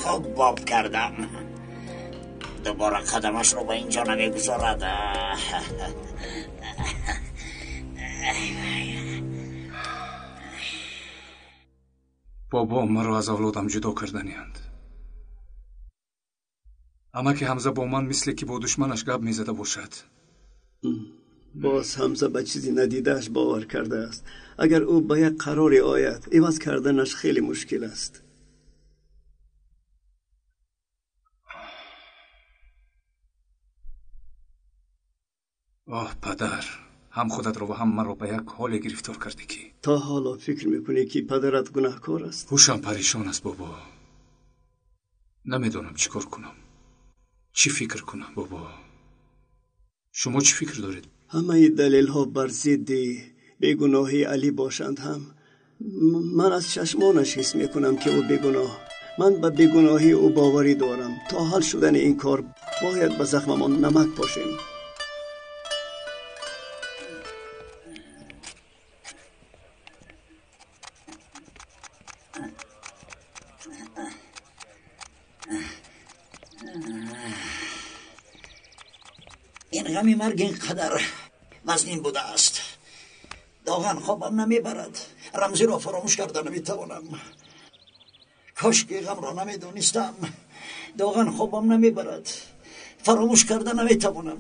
خوب باب کردم. دوباره قدمش رو به اینجا نمیگذارد. بابا مرا از اولادم جدا کردنیند. اما که حمزه با من مثل که با دشمنش گپ میزده باشد. باز حمزه به چیزی ندیدهش باور کرده است. اگر او به یک قراری آید عوض کردنش خیلی مشکل است. آه پدر، هم خودت رو و هم مرا به یک حال گرفتار کردی که تا حالا فکر میکنی که پدرت گناهکار است؟ هوشم پریشان است بابا. نمیدونم چی کار کنم، چی فکر کنم. بابا شما چی فکر دارید؟ همه دلیل ها بر ضد بیگناهی علی باشند هم من از چشمانش حس میکنم که او بیگناه. من به بیگناهی او باوری دارم. تا حل شدن این کار باید به زخممان نمک پاشیم. این غمی مرگ اینقدر وزنین بوده است داغن خوابم نمیبرد. رمزی را فراموش کرده نمیتوانم. کاش که غم را نمیدونستم. داغن خوابم نمیبرد. فراموش کرده نمیتوانم.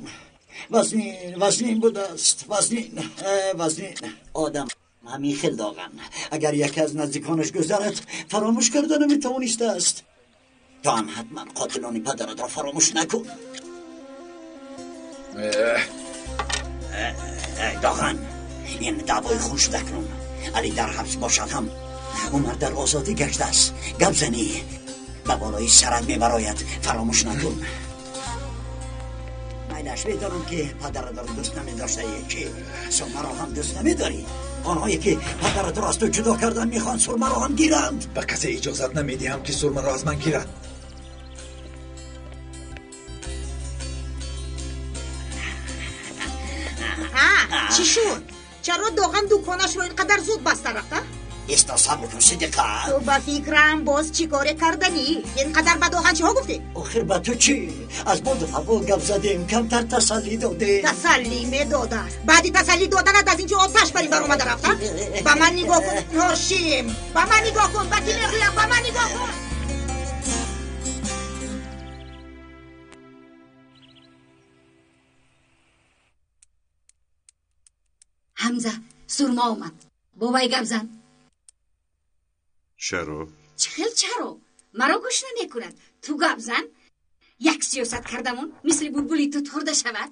وزنین بوده است. وزنین آدم همین خیل داغن اگر یکی از نزدیکانش گذرد فراموش کرده نمیتوانسته است. تو هم حتما قاتلان پدرت را فراموش نکن. داغن این دعوای خوش نکن. علی در حبس باشد هم عمر در آزادی گشته است. گپ زنی به بالای سرت میبراید. فراموش نکن. میلش میدانم که پدرت را دوست نمیداشته که سرمه را هم دوست نمیداری. آنهایی که پدرت را از تو جدا کردن میخوان سرمه را هم گیرند. به کسی اجازت نمیدیم که سرمه را از من گیرد. چی شد؟ چرا داغن دکانش رو اینقدر زود بسته رفته؟ ایستا صبر کن صدیقه. تو با فکرم باز چی کاره کردنی؟ اینقدر به داغن چی ها گفتی؟ آخر با تو چی؟ از بود هوا گپ زدیم کمتر تسلی داده. تسلی میداده. بعدی تسلی دادن از اینجا آتش بریم بر اومده رفتن؟ با من نگاه کن هاشیم. با من نگاه کن. با کی میگویم؟ با من نگاه کن. حمزه سرما آمد. بابای گپ زن. چرا؟ چرا؟ مرا گوش نمی کند. تو گپ زن. یک سیاست کردمون مثل بلبلی تو خورده شود.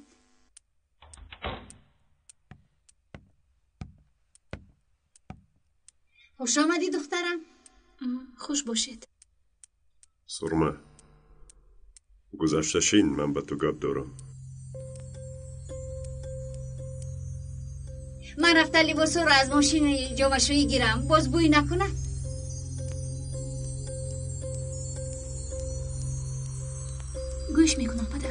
خوش آمدی دخترم. خوش باشید. سرمه گذشته شین من به تو گپ دارم. من رفته لباس رو از ماشین جامشویی گیرم باز بوی نکنه. گوش میکنم پدر.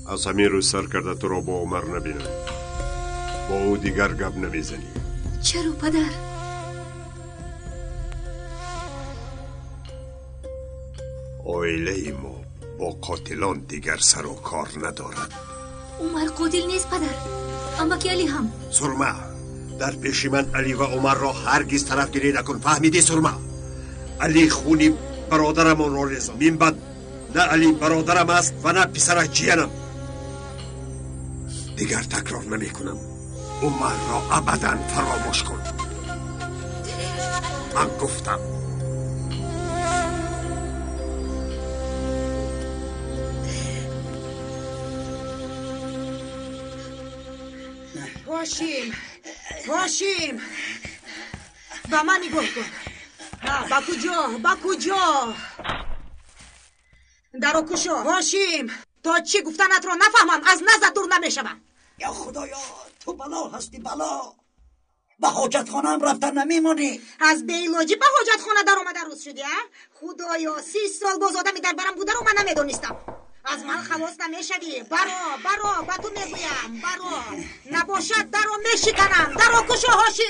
از همین روز سر کرده تو را با عمر نبینم. با او دیگر گپ نمیزنی. چرا پدر؟ عائله ما با قاتلان دیگر سر و کار ندارد. عمر قاتل نیست پدر. اما که علی هم. سرمه در پیش من علی و عمر را هرگز طرفگیری نکن. فهمیدی سرمه؟ علی خونی برادرم را ریزم. من بعد نه علی برادرم است و نه پسرش جیانم. دیگر تکرار نمی کنم. عمر را ابدا فراموش کن. من گفتم. هاشیم با من نگاه کن. با کجا درو کشو. هاشیم تا چی گفتنت رو نفهمم. از نزد دور نمیشم. یا خدایا تو بلا هستی بلا. به حاجت خانه هم رفتن نمیمونی. از بیلاجی به حاجت خانه در اومده روز شدی. خدایا 30 سال باز آدمی در برم بوده رو من نمیدونستم. از من خلاص نمیشوی. برو با تو میگویم برو. نباشد درو میشکنم. درو کشو هاشی.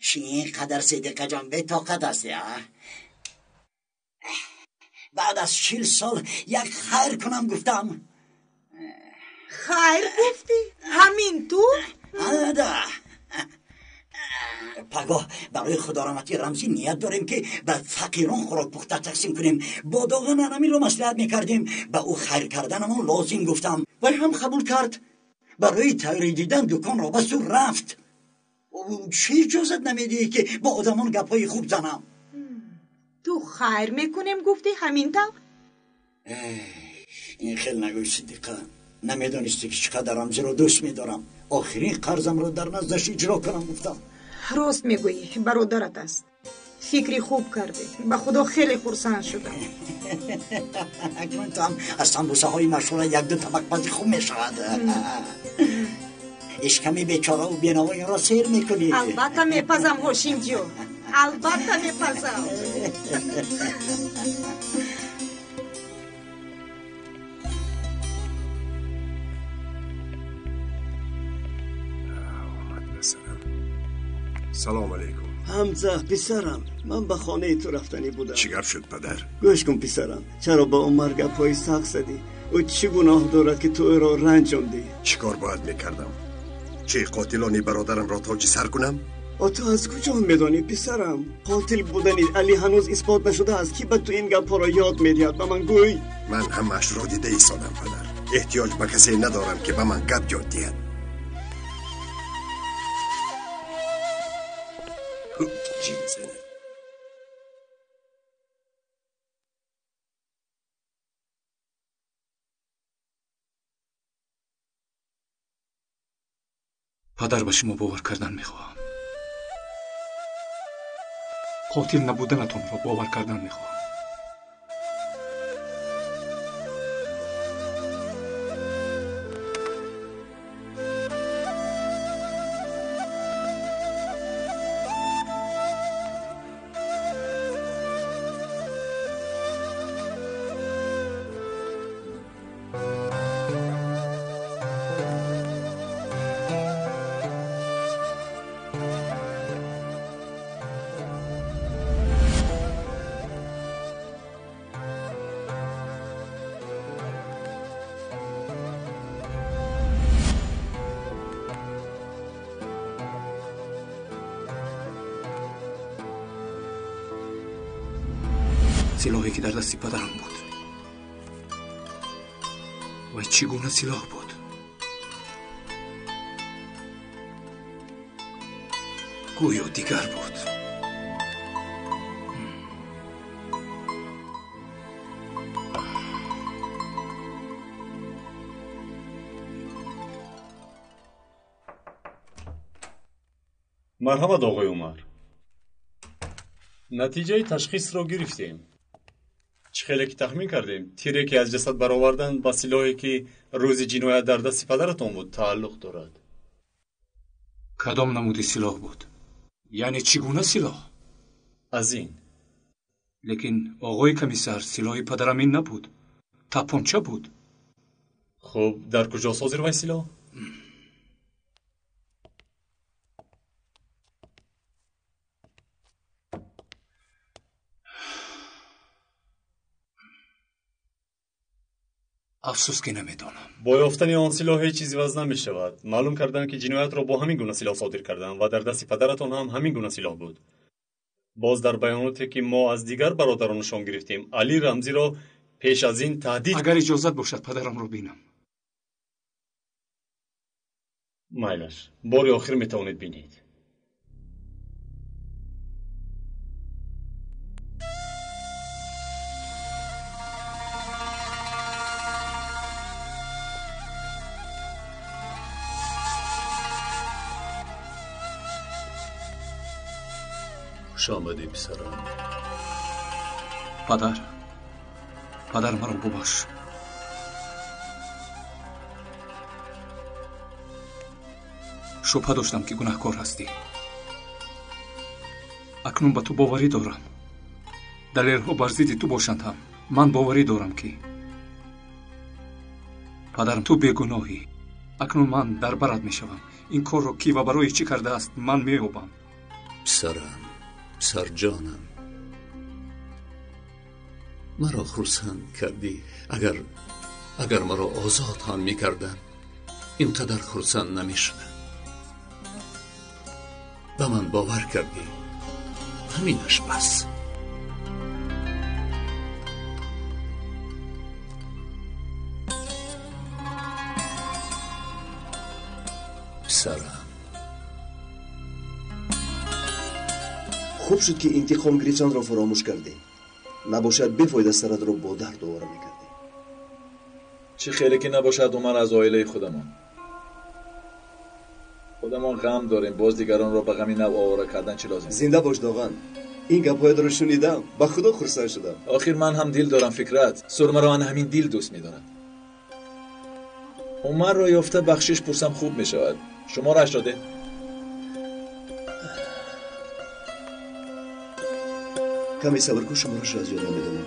چی اینقدر صدیقه جان به طاقت هستی؟ بعد از 40 سال یک خیر کنم گفتم. خیر گفتی؟ همین تو؟ ده پگاه برای خدارامتی رمزی نیت داریم که به فقیران خوراک پخته تقسیم کنیم. با داغ ننمی رو مصلحت میکردیم. به او خیر کردنمون لازم گفتم. وی هم قبول کرد. برای تغییر دیدن دکان را بست و رفت. چی اجازت نمیدی که با آدمان گپای خوب زنم؟ تو خیر میکنیم گفتی همین تا؟ این خیلی نگوی صدیقه. نمیدانستی که چقدر رمزی رو دوست میدارم. آخرین قرضم رو در نزدش اجرا کنم گفتم. راست میگویی برادرت است. فکری خوب کردی. به خدا خیلی خرسند شدم. اکنون تو هم از سمبوسه های مشهور 1-2 طبق پزی خوب میشود. اشکمی بیچاره و بینوایی را سیر میکنی. البته میپزم هاشیم جو. البته میپزم. سلام علیکم. حمزه پسرم، من به خانه تو رفتنی بودم. چی گپ شد پدر؟ گوش کن پسرم، چرا با عمر گپای سخت زدی؟ او چی گناه دارد که تو او را رنجاندی؟ چی کار باید میکردم؟ چه قاتلانی برادرم را تاج سر کنم؟ تو از کجا میدانی پسرم؟ قاتل بودنی علی هنوز اثبات نشده است. کی به تو این گپا را یاد میدهد؟ به من گوی. من همش را دیده ایستادم پدر. احتیاج به کسی ندارم که به من گپ یاد دهد. چی میزنه؟ پدر به شما باور کردن میخواهم. قاتل نبودنتون را باور کردن میخواهم. سلاحی که در دستی پدرم بود. و چگونه سلاح بود؟ گویا دیگر بود. مرحبا آقای عمر. نتیجه تشخیص را گرفتیم. خیلی که تخمین کردیم تیری که از جسد برآوردن با سلاحی که روز جنایت در دست پدرتون بود تعلق دارد. کدام نمودی سلاح بود؟ یعنی چگونه سلاح؟ از این. لیکن آقای کمیسر سلاح پدرم این نبود. تپانچه بود. خب در کجا سازی روی سلاح؟ افسوس که نمیدانم. با یافتن آن سلاح هیچ چیزی وضع نمی شود. معلوم کردن که جنایت را با همین گونه سلاح صادر کردن و در دست پدرتان هم همین گونه سلاح بود. باز در بیاناتی که ما از دیگر برادرانشان گرفتیم علی رمزی را پیش از این تهدید. اگر اجازت باشد پدرم را بینم. مایلش بار آخر می توانید بینید. خوش آمدی پسرم. پدر مرا ببخش. شبهه داشتم که گناهکار هستی. اکنون به تو باوری دارم. دلیل ها بر ضد تو باشند هم ман боварӣ дорам ки падарам ту бегуноҳӣ. акнун ман дар барат мешавам. ин корро кӣ ва барои чӣ кардааст ман меёбам. писарам, писарҷонам, маро хурсанд кардӣ. агар маро озод ҳам мекардам, ин қадар хурсанд намешудам. ба ман бовар кардӣ. ҳаминаш бас. писарам. хуб шуд ки интиқомгиричанро фаромӯш кардӣ. набошад бефоида саратро бо дард овора мекардӣ. чӣ хеле ки набошад умар аз оилаи худамон ғам дорем. боз дигаронро ба ғами нав овора кардан чӣ лозим? зинда бош доған. ин гапҳоятро шунидам, ба худо хурсанд шудам. охир ман ҳам дил дорам. фикрат сурмаро ан ҳамин дил дӯст медорад. умарро ёфта бахшиш пурсам хуб мешавад. шуморо 80. каме сабр кун, шуморашро аз ёдам медонам.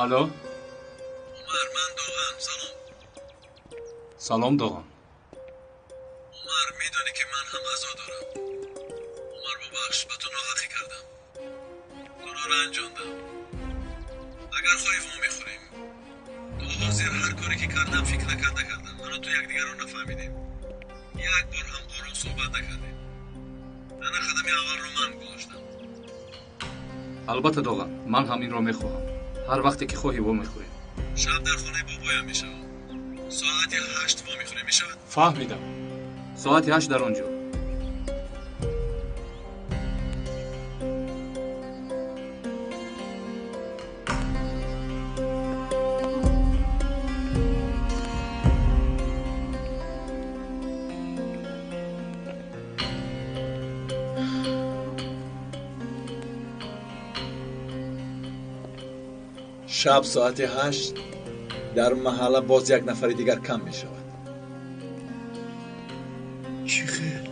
алло. умар, ман доғам. салом доғам. умар, медонӣ ки ман ҳам азо дорам. умар, бабахш, ба ту ноҳақӣ кардам. туро ранҷондам. агар хоҳӣ во мехӯрем. то ҳозир ҳар коре ки кардам фикр накарда кардам. ману ту якдигарро нафаҳмидем. як бор ҳам ором суҳбат накардем. ана қадами аввалро ман гузоштам. албатта доғам, ман ҳам инро мехоҳам. ҳар вақте ки хоҳӣ во мехӯрем. шаб дар хонаи бобоям мешавам. соати 8 во мехӯрем, мешавад? фаҳмидам. соати 8 дар он ҷо. шаб соати 8 дар маҳалла боз як нафари дигар кам мешавад. чӣ хел?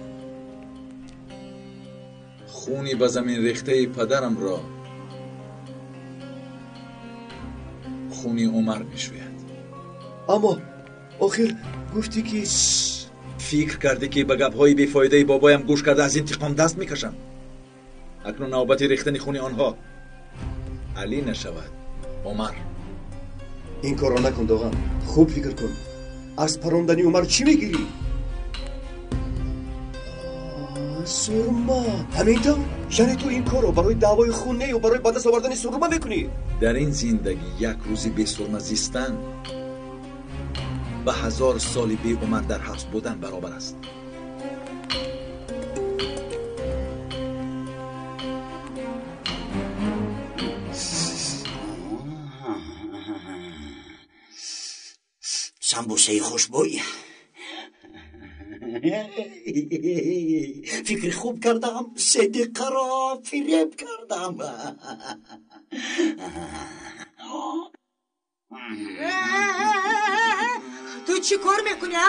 хуни ба замин рехтаи падарамро хуни умар мешӯяд. аммо охир гуфтӣ ки... фикр кардӣ ки ба гапҳои бефоидаи бобоям гӯш карда аз интиқом даст мекашам? акнун навбати рехтани хуни онҳо алӣ нашавад. умар, ин корро накун доғам. хуб фикр кун. аз парондани умар чӣ мегирӣ? сурма. ҳамин там? яъне ту ин корро барои даъвои хун не ё барои ба даст овардани сурма мекунӣ? дар ин зиндагӣ як рӯзи бесурма зистан ба 1000 соли беумар дар ҳабс будан баробар аст. самбусаи хушбӯй. фикри хуб кардам. сидиқаро фиреб кардам. ту чӣ кор мекунӣ?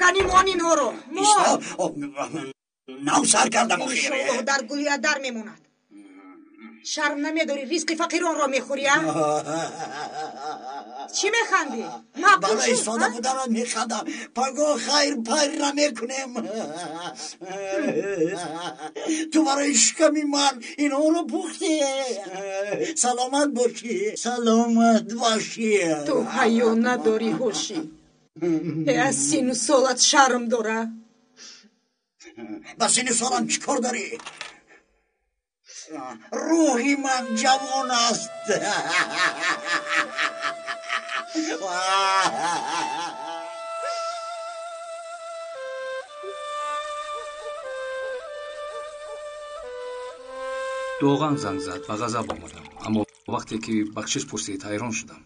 кани мон инҳоро. нав сар кардам. иншоллоҳ дар гулия дар мемонад. шарм намедорӣ ризқи фақиронро мехӯрӣ? чӣ механдӣ? барои сода буданам механдам. пагоҳ хайр пайр намекунем. ту барои шиками ман инҳоро пухтӣ. саломат бошӣ. саломат бошӣ. ту ҳаё надорӣ ҳошӣ. аз сину солат шарм дора. ба сину солам чӣ кор дорӣ? рӯҳи ман ҷавон аст. доған занг зад ва ғазаб омадам. аммо вақте ки бахшиш пурсид ҳайрон шудам.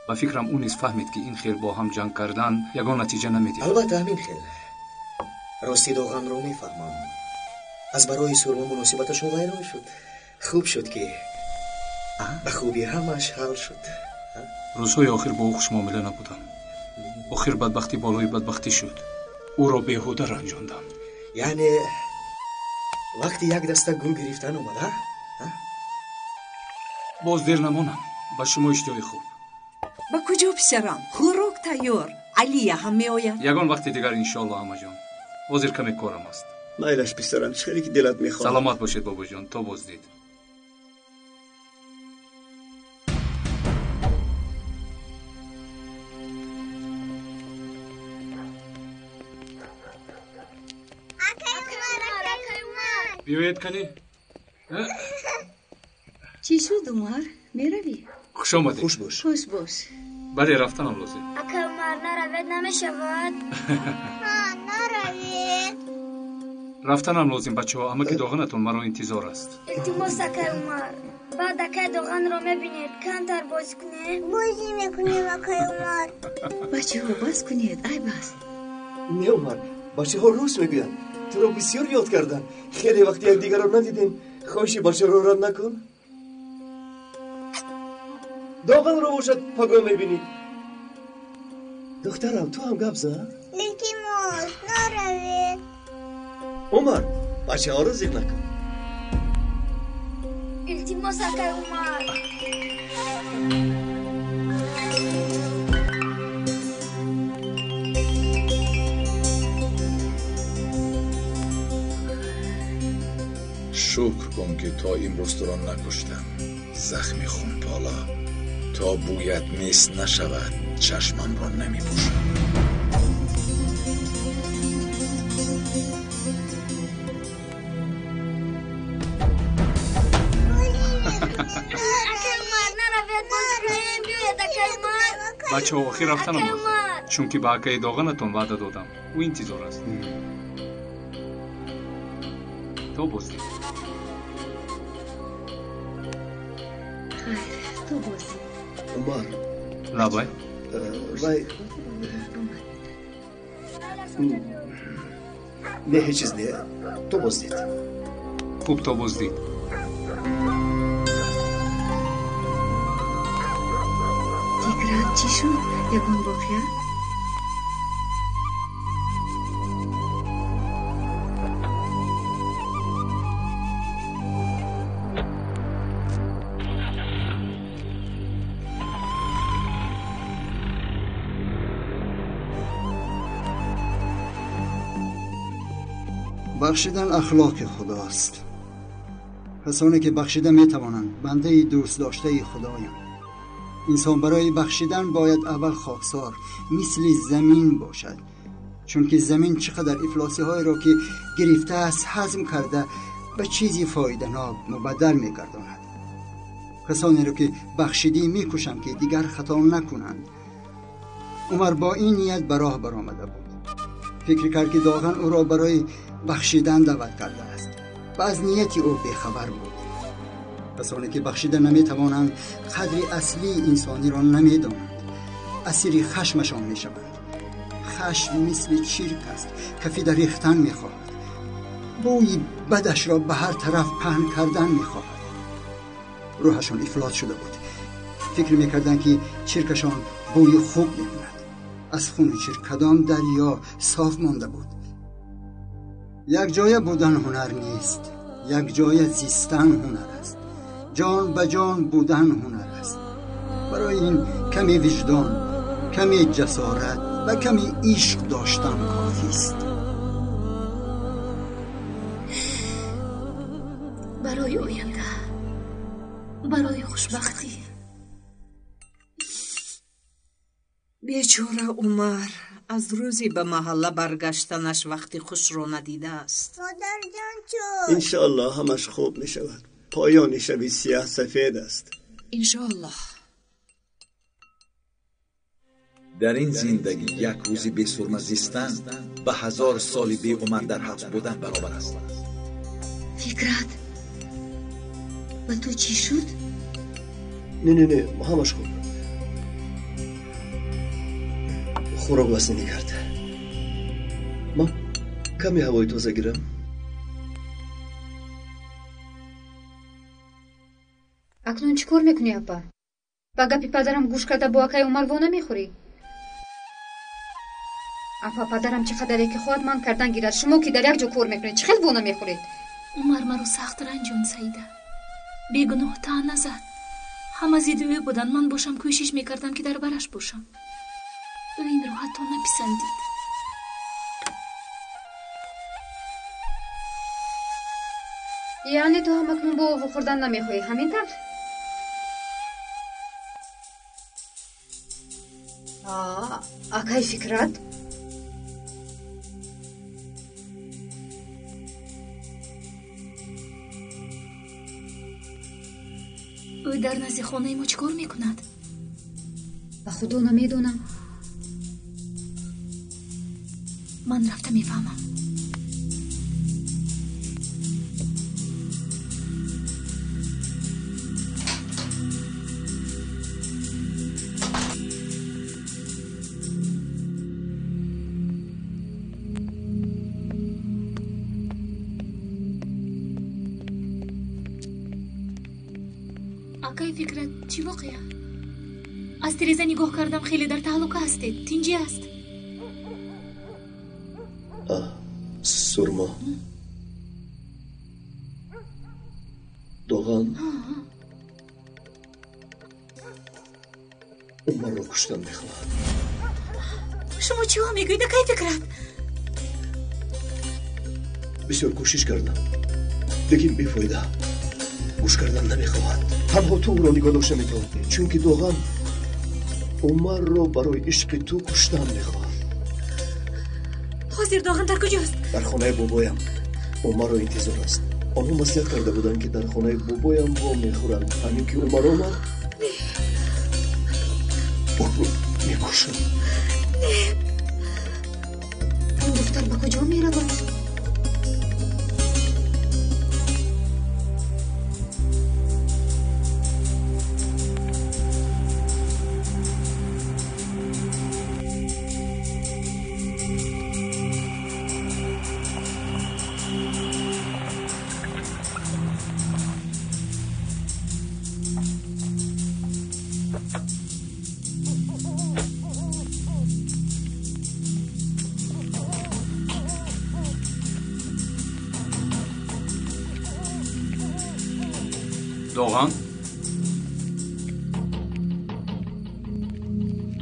ба фикрам ӯ низ фаҳмид ки ин хел бо ҳам ҷанг кардан ягон натиҷа намедиҳад. албатта ҳамин хел. рости доғанро мефаҳмам. аз барои сурма муносибаташон вайрон шуд. хуб шуд ки ба хубӣ ҳамааш ҳал шуд. рӯзҳои охир бо ӯ хушмуомила набудам. охир бадбахтӣ болои бадбахтӣ шуд. ӯро беҳуда ранҷондам. яъне вақти як даста гул гирифтан омада? боз дер намонам. ба шумо ишҷои хуб. ба куҷо писарам? хӯрок тайёр. алия ҳам меояд. ягон вақти дигар иншоалло амаҷон. ҳозир каме корам аст. майлаш писарам, чиқаре ки дилат мехоҳад. саломат бошед бобоҷон. то боздид. биёед кани. чӣ шуд умар? меравӣ? хуш омадед. хуш бош. хуш бош. бале рафтанам лозим. ака умар наравед намешавад? наравед. рафтанам лозим бачаҳо. амаки доғанатон маро интизор аст. илтимос ака умар, баъд акай доғанро мебинед камтар бозӣ кунед. бозӣ мекунем ака умар. бачаҳо бас кунед. ай бас. не умар, бачаҳо рост мегӯянд. туро бисёр ёд кардан. хеле вақти якдигарро надидем. хоҳиши бачаҳоро рад накун. доғанро бошад паго мебинӣ. духтарам, ту ҳам гап зад. илтимос наравед. умар, бачаҳоро зиқ накун. илтимос акай умар. шукр кун ки то имрӯз туро накуштам. захми хунпола то бӯят мис нашавад чашмамро намепӯшам. бачаҳо охир рафтанам лозим. чунки ба акаи доғанатон ваъда додам. ӯ интизор аст. то боздид. то бозӣ. умар. лабай. вай. не ҳеҷ чиз не. то боздид. хуб, то боздид. фикрат чӣ шуд? ягон воқеа? بخشیدن اخلاق خداست. کسانی که بخشیده میتوانند بنده دوست داشته خدایند. انسان برای بخشیدن باید اول خاکسار مثل زمین باشد، چون که زمین چقدر افلاسی های را که گرفته است هضم کرده به چیزی فایده ناک مبدل میگرداند. کسانی را که بخشیدی میکوشند که دیگر خطا نکنند. عمر با این نیت به راه برآمده بود. فکر کرد که داغن او را برای بخشیدن دعوت کرده است و از نیت او بیخبر بود. کسانی که بخشیده نمیتوانند قدر اصلی انسانی را نمیدانند. اسیر خشمشان میشوند. خشم مثل چرک است که فی ریختن میخواهد. بوی بدش را به هر طرف پهن کردن میخواهد. روحشان افلاس شده بود. فکر میکردند که چرکشان بوی خوب میکند. از خون چرک کدام دریا صاف مانده بود. یک جای بودن هنر نیست، یک جای زیستن هنر است. جان به جان بودن هنر است. برای این کمی وجدان، کمی جسارت و کمی عشق داشتن کافی است. برای آینده، برای خوشبختی. بیچاره عمر از روزی به محله برگشتنش وقتی خوش رو ندیده است. مادر جان چون؟ انشاءالله همش خوب می شود. پایان شبی سیاه سفید است. انشاءالله. در این زندگی یک روزی بی سرمه زیستن به 1000 سالی بی عمر در حبس بودن برابر است. فکرت و تو چی شد؟ نه همش خوب. خوراک بس نمی‌کرد. ما کمی هوای تازه گیرم. اکنون چیکار میکنی اپا؟ ба гапи падарам гӯш карда бо акай Умар во намехӯрӣ? афа падарам чӣ қадар ки хоҳад ман кардан гирад, шумо ки дар як ҷо кор мекунед чӣ хел во намехӯред? умар маро сахт ранҷонд Саида. бегуноҳ таън назад. ҳама зидди ӯ буданд. ман бошам кӯшиш мекардам ки дар бараш бошам. ӯ инро ҳатто написандид. яъне ту ҳам акнун бо ову хӯрдан намехоҳӣ, ҳамин тавр? акай Фикрат? ӯ дар назди хонаи мо чӣ кор мекунад? ба худо намедонам. ман рафта мефаҳмам. акай Фикрат, чӣ воқеа? аз тиреза нигоҳ кардам, хеле дар таҳлука ҳастед. тинҷӣ аст? сурмо доған умарро куштан мехоҳад. шумо чиҳо мегӯед акай Фикрат? бисёр кӯшиш кардам, лекин бефоида. гӯш кардан намехоҳад. танҳо ту ӯро нигоҳ дошта метавонӣ, чунки доған умарро барои ишқи ту куштан мехоҳад. ҳозир доған дар куҷост? дар хонаи бобоям. умарро интизор аст. онҳо маслиҳат карда буданд ки дар хонаи бобоям во мехӯранд. ҳамин ки умар омад, ӯро мекушанд. ин духтар ба куҷо меравад? доған?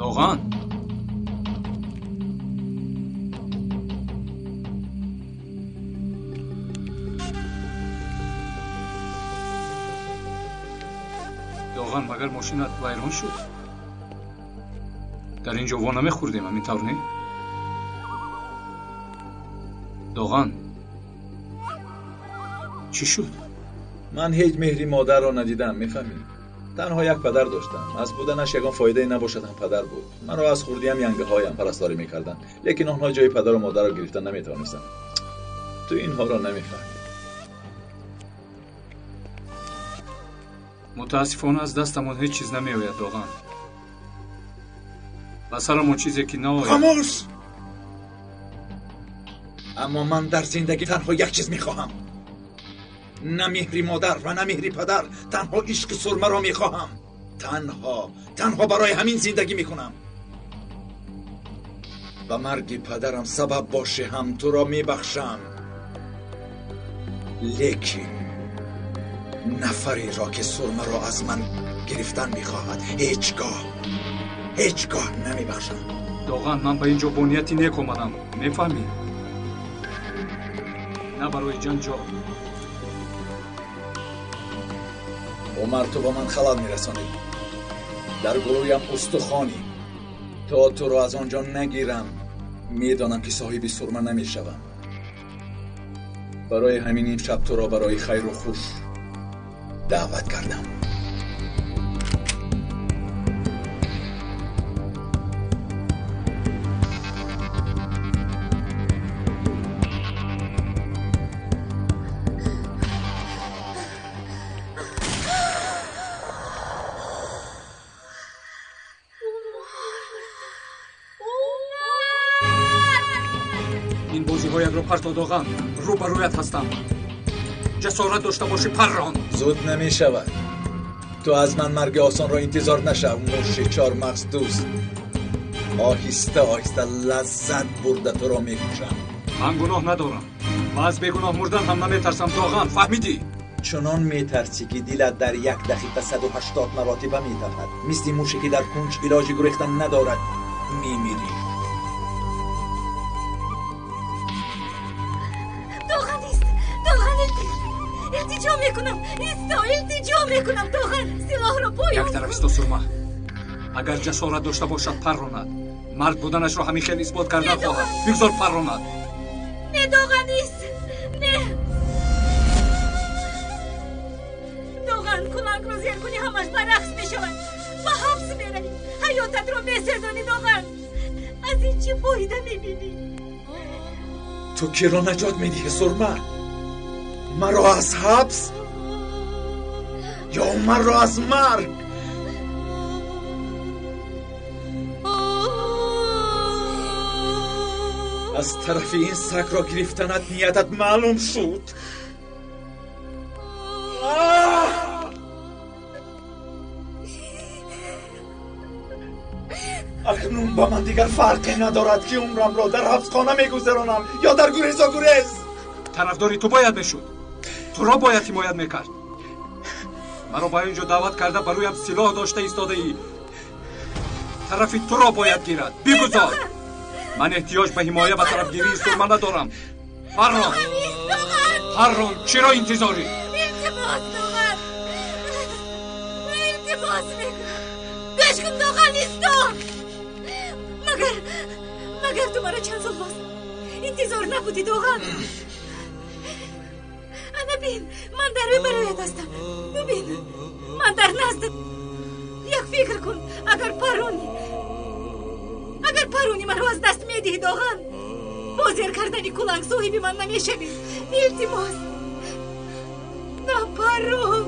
доған? доған, магар мошинат вайрон шуд? дар ин ҷо во намехӯрдем, ҳамин тавр не? доған, чӣ шуд? ман ҳеҷ меҳри модарро надидам, мефаҳмӣ? танҳо як падар доштам. аз буданаш ягон фоидае набошад ҳам падар буд. маро аз хурдиам янгаҳоям парасторӣ мекарданд, лекин онҳо ҷои падару модарро гирифта наметавонистанд. ту инҳоро намефаҳмӣ. мутаассифона аз дастамон ҳеҷ чиз намеояд, доған. ба сарамон чизе ки наояд. хамӯш! аммо ман дар зиндагӣ танҳо як чиз мехоҳам. نه مهری مادر و نه مهری پدر، تنها عشق سرمه را میخواهم. تنها برای همین زندگی میکنم. و مرگ پدرم سبب باشه هم تو را میبخشم، لیکن نفری را که سرمه را از من گرفتن میخواهد هیچگاه نمیبخشم. دوغان، من به اینجا بنیتی نیک آمدم، میفهمی؟ نه برای جنجال. عمر، تو با من خلل میرسانی. در گلویم استخوانی. تا تو رو از آنجا نگیرم میدانم که صاحب سرمه نمیشوم. برای همین این شب تو را برای خیر و خوش دعوت کردم. پرتو دوغان، روبرویت هستم. جسارت داشته باشی پران. زود نمی شود. تو از من مرگ آسان را انتظار نشو موش چارمغز دوست. آهسته آهسته لذت برده تو را میکشم. من گناه ندارم و از بیگناه مردن هم نمیترسم داغان، فهمیدی؟ چنان میترسی که دلت در 1 دقیقه 180 مراتبه میتپد، مثل موشی که در کنج علاج گریختن ندارد میمیری. داغان نیست، داغان التجا میکنم، التجا میکنم داغان، سلاح را پایان. یک طرف است سرما. اگر جسارت داشته باشد پراند، مرد بودنش را همیشه اثبات کردن خواهد. بگذار پراند. نه داغان نیست، نه داغان، کلنگ را زیر کنی همش برعکس میشود و حبس میروی، حیاتت را میسوزانی داغان. از این چه فایده میبینی؟ تو کی را نجات میدی سرما؟ مرا از حبس یا مرا از مرگ؟ از طرف این سگ را گرفتنت نیتت معلوم شد. اکنون با من دیگر فرقی ندارد که عمرم را در حبس خانه میگذرانم یا در گریز. طرفداری تو باید میشد، تو را باید حمایت میکرد. مرا با اینجا دعوت کرده برویم سلاح داشته ایستاده ای. طرفی تو را باید گیرد. بگذار. من احتیاج به حمایه و طرفگیری سرما ندارم. پران چرا انتظاری؟ التماس داغان، التماس میکنم گوش کن داغان، ایستا. مگر تو مرا چند سال باز انتظار نبودی داغان؟ انا بین، من در روی برایت هستم. ببین من در نزدت. یک فکر کن، اگر پرونی مرا از دست میدهی داغان، با زیر کردنی کلنگ صاحبی من نمیشوی. التماس نه پرون.